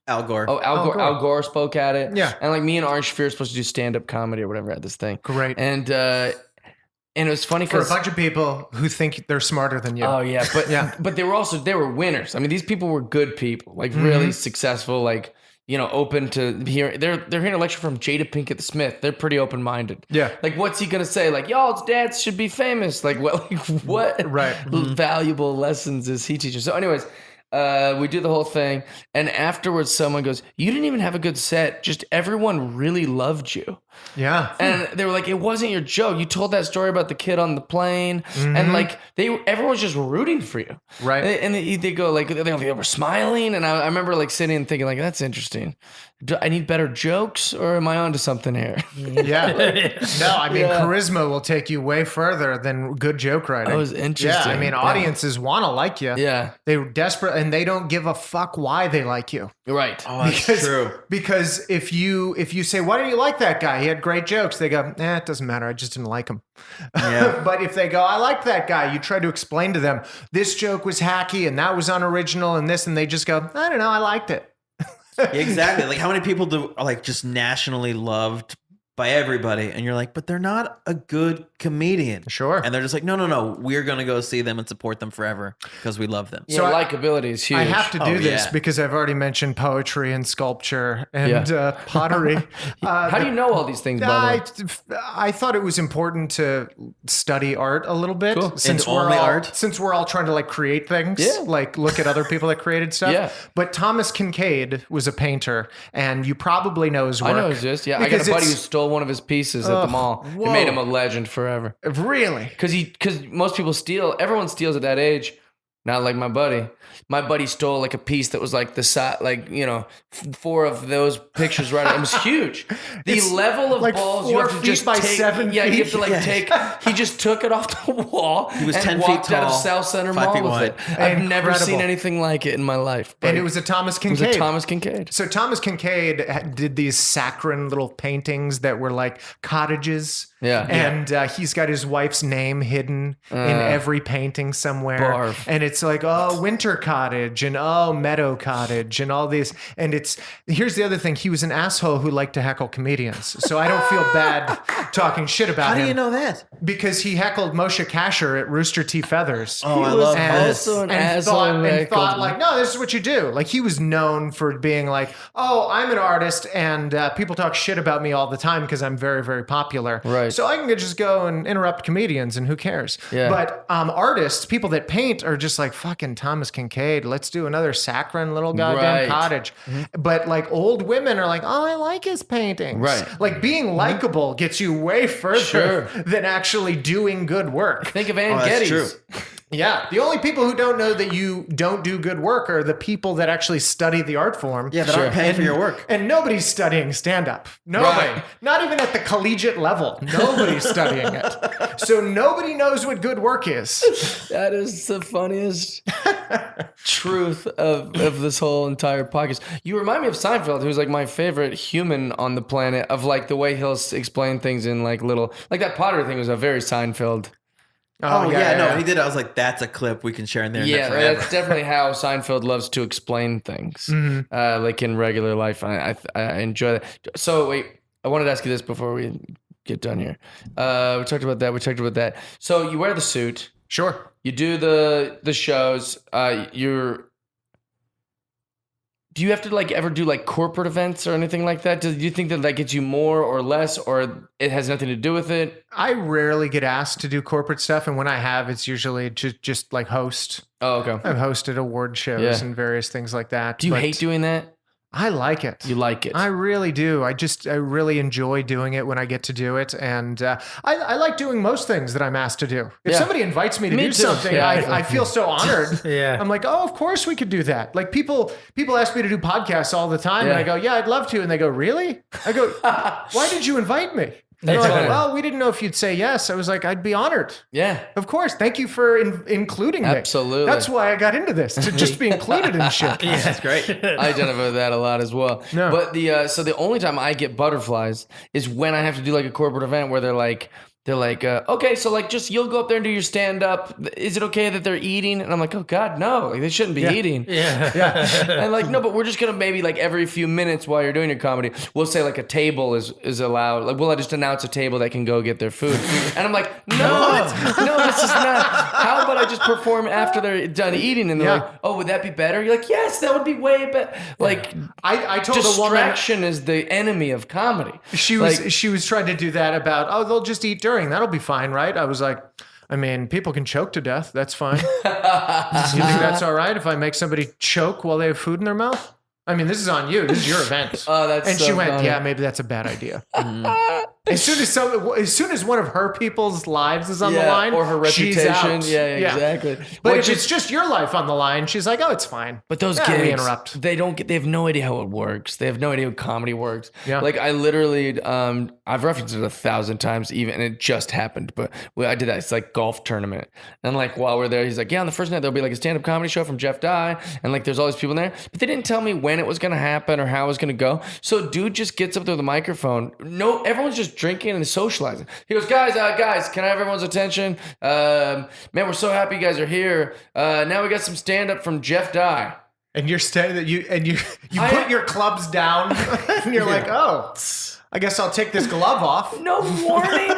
Al Gore. Oh, Al Gore spoke at it. Yeah. And like me and Ari Shafir are supposed to do stand-up comedy or whatever at this thing. Great. And it was funny For a because bunch of people who think they're smarter than you. oh yeah, but Yeah. but they were winners. I mean, these people were good people, like Mm-hmm. really successful, like open to hear. They're hearing a lecture from Jada Pinkett Smith. They're pretty open-minded. Yeah. Like, what's he gonna say? Like, y'all's dads should be famous. Like, what? Right. Valuable lessons is he teaching? So, anyways. We do the whole thing, and afterwards, someone goes, "You didn't even have a good set. Just everyone really loved you." Yeah. And they were like, "It wasn't your joke. You told that story about the kid on the plane, and like everyone's just rooting for you, Right. And they go like they were smiling, and I remember like sitting and thinking like, that's interesting. Do I need better jokes, or am I onto something here? Yeah. No, I mean, charisma will take you way further than good joke writing. That was interesting. Yeah, I mean, Yeah. audiences want to like you. Yeah, They're desperate and they don't give a fuck why they like you. right. Oh, that's true. Because if you say, why didn't you like that guy? He had great jokes. They go, it doesn't matter. I just didn't like him. Yeah. But if they go, I liked that guy, you try to explain to them, this joke was hacky and that was unoriginal and this, and they just go, I don't know, I liked it. Yeah, exactly. Like, how many people are like just nationally loved by everybody, and you're like, but they're not a good comedian. Sure. And they're just like, no, we're gonna go see them and support them forever because we love them. Yeah, So likability is huge. I have to do Oh, this yeah. because I've already mentioned poetry and sculpture and pottery. How do you know all these things, by the way? I thought it was important to study art a little bit Cool. since And we're only all, art? since we're all trying to like create things, Yeah. like look at other people that created stuff. Yeah. But Thomas Kincade was a painter, and you probably know his work. I know it's just I got because a buddy who it's- stole one of his pieces at the mall. It whoa. made him a legend forever. Really. Because most people steal. Everyone steals at that age. Not like my buddy. My buddy stole like a piece that was like the size, like 4 of those pictures right. It was huge. The It's level of like balls you 4 have to feet just by take. 7 yeah, you have to feet. like take. He just took it off the wall. He was and 10 feet walked out of tall, South Center 5 Mall feet with wide. it. I've never seen Incredible. anything like it in my life. And buddy. it was a Thomas It was Kincade. a Thomas Kincade. So Thomas Kincade did these saccharine little paintings that were like cottages. Yeah. And he's got his wife's name hidden in every painting somewhere. Barf. And it's like, oh, winter cottage and oh, meadow cottage and all these. And here's the other thing. He was an asshole who liked to heckle comedians. So I don't feel bad talking shit about How him. do you know that? Because he heckled Moshe Kasher at Rooster Teeth Feathers. Oh, I was love And, this. also an and asshole thought, who and heckled thought him. like, no, this is what you do. Like he was known for being like, oh, I'm an artist and people talk shit about me all the time because I'm very, very popular. Right. Right. So I can just go and interrupt comedians, and who cares? Yeah. But artists, people that paint, are just like, fucking Thomas Kincade. Let's do another saccharine little goddamn Right. cottage. But like old women are like, oh, I like his paintings. Right. Like being likable gets you way further Sure. than actually doing good work. Think of Ann that's Geddes. true. Yeah. The only people who don't know that you don't do good work are the people that actually study the art form. Yeah, that aren't paying for your work. And nobody's studying stand-up. Nobody. Right. Not even at the collegiate level. Nobody's studying it. So nobody knows what good work is. That is the funniest truth of this whole entire podcast. You remind me of Seinfeld, who's like my favorite human on the planet, of like the way he'll explain things in like little, like that Pottery thing was a very Seinfeld. Oh, yeah, no, when he did it, I was like, that's a clip we can share in there. Yeah, forever. that's definitely how Seinfeld loves to explain things, like in regular life. I enjoy that. So wait, I wanted to ask you this before we get done here. We talked about that. So you wear the suit. Sure. You do the shows. Do you have to like ever do like corporate events or anything like that? Do you think that gets you more or less, or it has nothing to do with it? I rarely get asked to do corporate stuff, and when I have, it's usually just like host. Oh, okay. I've hosted award shows Yeah. and various things like that. Do you but hate doing that? I like it. You like it? I really do. I really enjoy doing it when I get to do it. And I like doing most things that I'm asked to do. If Yeah. somebody invites me to Me do too. something, Yeah, I feel so honored. Yeah. I'm like, oh, of course we could do that. Like people ask me to do podcasts all the time. Yeah. And I go, yeah, I'd love to. And they go, really? I go, why did you invite me? And they're That's like, funny. well, we didn't know if you'd say yes. I was like, I'd be honored. Yeah. Of course. Thank you for including me. Absolutely. That's why I got into this, to just be included in shit. That's great. I identify with that a lot as well. No. But the only time I get butterflies is when I have to do like a corporate event where they're like, okay, so like just you'll go up there and do your stand up. Is it okay that they're eating? And I'm like, oh God, no, like they shouldn't be eating. Yeah. And like, no, but we're just gonna maybe like every few minutes while you're doing your comedy, we'll say like a table is allowed. Like we'll just announce a table that can go get their food. And I'm like, no, this is not. How about I just perform after they're done eating? And they're Yeah. like, oh, would that be better? You're like, yes, that would be way better. Like I told a woman, distraction is the enemy of comedy. she was trying to do that about, oh, they'll just eat during. That'll be fine, right? I was like, I mean, people can choke to death. That's fine. You think that's all right if I make somebody choke while they have food in their mouth? I mean, this is on you. This is your event. Oh, that's and so she went, funny. yeah, maybe that's a bad idea. As soon as one of her people's lives is on the Yeah, line, or her she's reputation. out. Yeah, exactly. But Which if it's is- just your life on the line, she's like, oh, it's fine. But those Yeah, we gigs, interrupt. they have no idea how it works. They have no idea how comedy works. Yeah. Like I literally, I've referenced it 1,000 times even, and it just happened. But I did that. It's like golf tournament. And like while we're there, he's like, yeah, on the first night, there'll be like a stand-up comedy show from Jeff Dye. And like, there's all these people in there, but they didn't tell me when it was going to happen or how it was going to go. So dude just gets up there with the microphone. No, everyone's just drinking and socializing. He goes, guys, can I have everyone's attention? Man, we're so happy you guys are here. Now we got some stand-up from Jeff Dye. And you're you put your clubs down, and you're like, oh, I guess I'll take this glove off. No warning.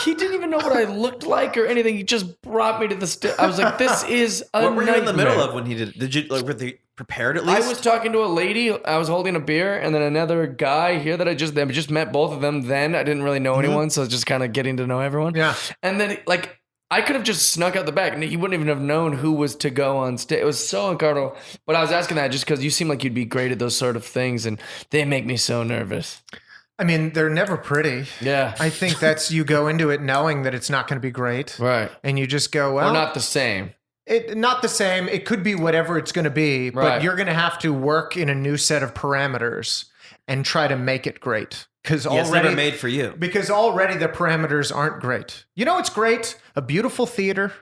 He didn't even know what I looked like or anything. He just brought me to the stage. I was like, this is a What were you in the middle nightmare. of when he did it? Did you, like, were they prepared at least? I was talking to a lady. I was holding a beer, and then another guy here that I just met both of them. Then I didn't really know anyone, so I was just kind of getting to know everyone. Yeah. And then like I could have just snuck out the back, and he wouldn't even have known who was to go on stage. It was so uncomfortable. But I was asking that just because you seem like you'd be great at those sort of things, and they make me so nervous. I mean, they're never pretty. Yeah. I think that's you go into it knowing that it's not going to be great. Right. And you just go, well, Or not the same. not the same. It could be whatever it's going to be, Right. but you're going to have to work in a new set of parameters and try to make it great. Because Yeah, it's never made for you. Because already the parameters aren't great. You know what's great? A beautiful theater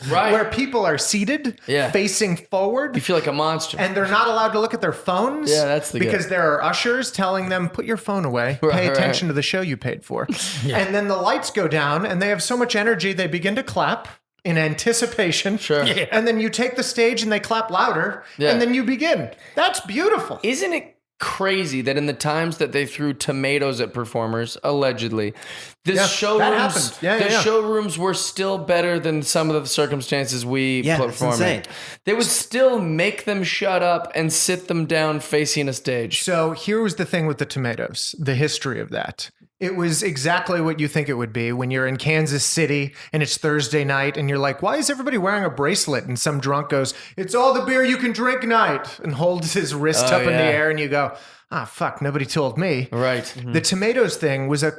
Right. where people are seated, Yeah. facing forward. You feel like a monster. And they're not allowed to look at their phones. Yeah, that's the because there are ushers telling them, put your phone away, Right, pay right. attention to the show you paid for. And then the lights go down and they have so much energy they begin to clap in anticipation. Sure. Yeah. And then you take the stage and they clap louder Yeah. and then you begin. That's beautiful. Isn't it crazy that in the times that they threw tomatoes at performers, allegedly, the Yeah, that showrooms, happened. Yeah, the yeah, yeah. showrooms were still better than some of the circumstances we Yeah, it's perform in. insane. They would still make them shut up and sit them down facing a stage. So here was the thing with the tomatoes, the history of that. It was exactly what you think it would be when you're in Kansas City and it's Thursday night and you're like, why is everybody wearing a bracelet? And some drunk goes, it's all the beer you can drink night, and holds his wrist up in the air, and you go, fuck, nobody told me. Right. The tomatoes thing was a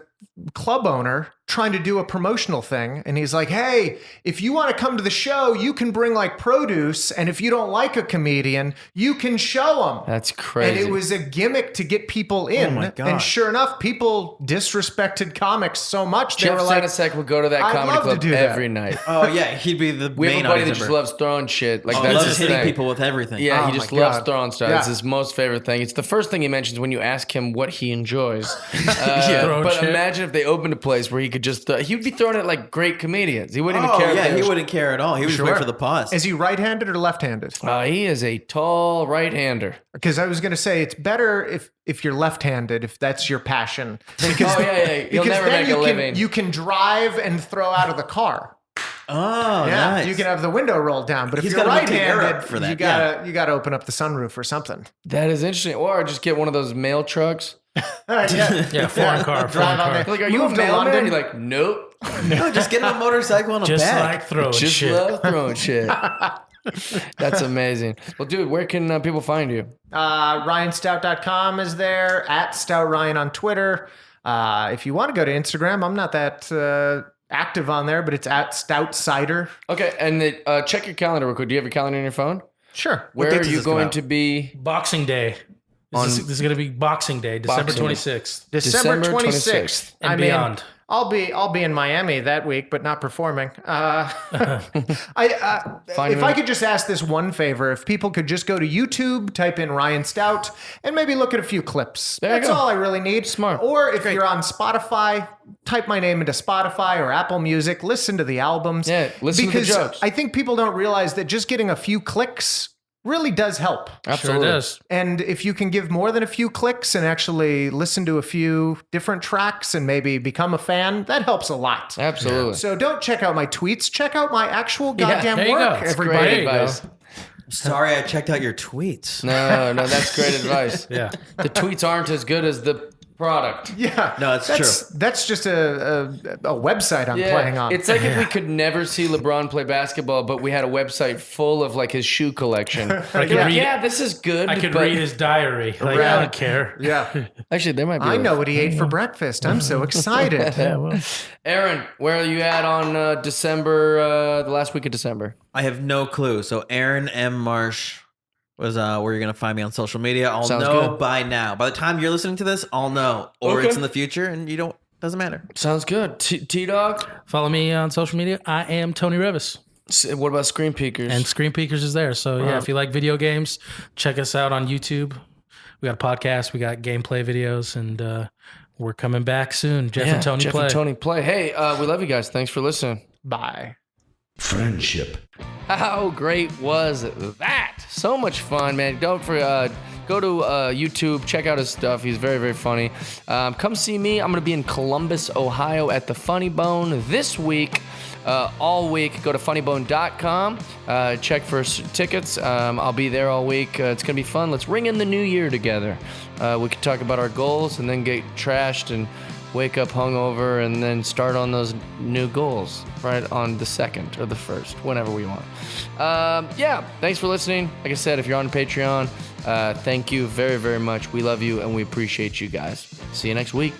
club owner trying to do a promotional thing, and he's like, hey, if you want to come to the show, you can bring like produce, and if you don't like a comedian, you can show them. That's crazy. And it was a gimmick to get people in. Oh my God. And sure enough, people disrespected comics so much they Jeff were like, Sanisek would go to that I'd comedy love to club do that. every night. Oh yeah, he'd be the We have main a buddy that audience just member. loves throwing shit. Like Oh, that's loves his hitting thing. people with everything. Yeah, Oh he just my loves God. throwing stuff. Yeah. It's his most favorite thing. It's the first thing he mentions when you ask him what he enjoys. Throwing But shit. imagine if they opened a place where he could just, he'd be throwing it like great comedians. He wouldn't even Oh care. yeah, if they he were- wouldn't care at all. He would just wait for the pause. is he right-handed or left-handed? He is a tall right-hander. Because I was going to say it's better if you're left-handed, if that's your passion. Because, Oh, yeah. He'll because never then make you a can, living. you can drive and throw out of the car. Oh, Yeah, nice. you can have the window rolled down. But if He's you're gotta move to Europe right-handed, for that, you gotta open up the sunroof or something. That is interesting. Or just get one of those mail trucks. Yeah, foreign car. Drive on there. Like, are you Move a to mailman? London. You're like, nope. No, just get on a motorcycle and a Just bag. like throwing Just shit. love throwing shit. That's amazing. Well, dude, where can people find you? RyanStout.com is there, at Stout Ryan on Twitter. If you want to go to Instagram, I'm not that active on there, but it's at Stout Cider. Okay, and check your calendar real quick. Do you have your calendar on your phone? Sure. Where date are does you this come going out? to be? Boxing Day. This is going to be Boxing Day, December Boxing Day. 26th. December December 26th. And beyond. I'll be in Miami that week, but not performing. If I could just ask this one favor, if people could just go to YouTube, type in Ryan Stout, and maybe look at a few clips. There you That's go. all I really need. Smart. Or if you're on Spotify, type my name into Spotify or Apple Music. Listen to the albums. Yeah, listen to the because jokes. I think people don't realize that just getting a few clicks really does help. Sure Absolutely. it does. And if you can give more than a few clicks and actually listen to a few different tracks and maybe become a fan, that helps a lot. Absolutely. So don't check out my tweets. Check out my actual goddamn there you work, go. It's everybody. Great There you go. advice. Sorry, I checked out your tweets. No, that's great advice. Yeah. The tweets aren't as good as the product. Yeah, No, it's true. That's just a website I'm playing on. It's like if we could never see LeBron play basketball, but we had a website full of like his shoe collection. I could You're like, read, yeah, this is good. I could but read his diary. Like, I don't care. yeah. Actually, there might be. I know what he ate for breakfast. I'm so excited. Yeah, well, Aaron, where are you at on December? The last week of December. I have no clue. So Aaron M. Marsh was where you're gonna find me on social media. I'll Sounds know good. by now. By the time you're listening to this, I'll know. Or Okay. it's in the future and you don't doesn't matter. Sounds good. T-Dog? follow me on social media. I am Tony Reavis. What about Screen Peekers? And Screen Peekers is there. So, yeah, if you like video games, check us out on YouTube. We got a podcast. We got gameplay videos. And we're coming back soon. Jeff and Tony Jeff play. and Tony play. Hey, we love you guys. Thanks for listening. Bye. Friendship. How great was that? So much fun, man. Don't forget, go to YouTube, check out his stuff. He's very, very funny. Come see me. I'm going to be in Columbus, Ohio at the Funny Bone this week. All week. Go to funnybone.com. Check for tickets. I'll be there all week. It's going to be fun. Let's ring in the new year together. We can talk about our goals and then get trashed and wake up hungover and then start on those new goals right on the 2nd or the 1st, whenever we want. Yeah, thanks for listening. Like I said, if you're on Patreon, thank you very, very much. We love you and we appreciate you guys. See you next week.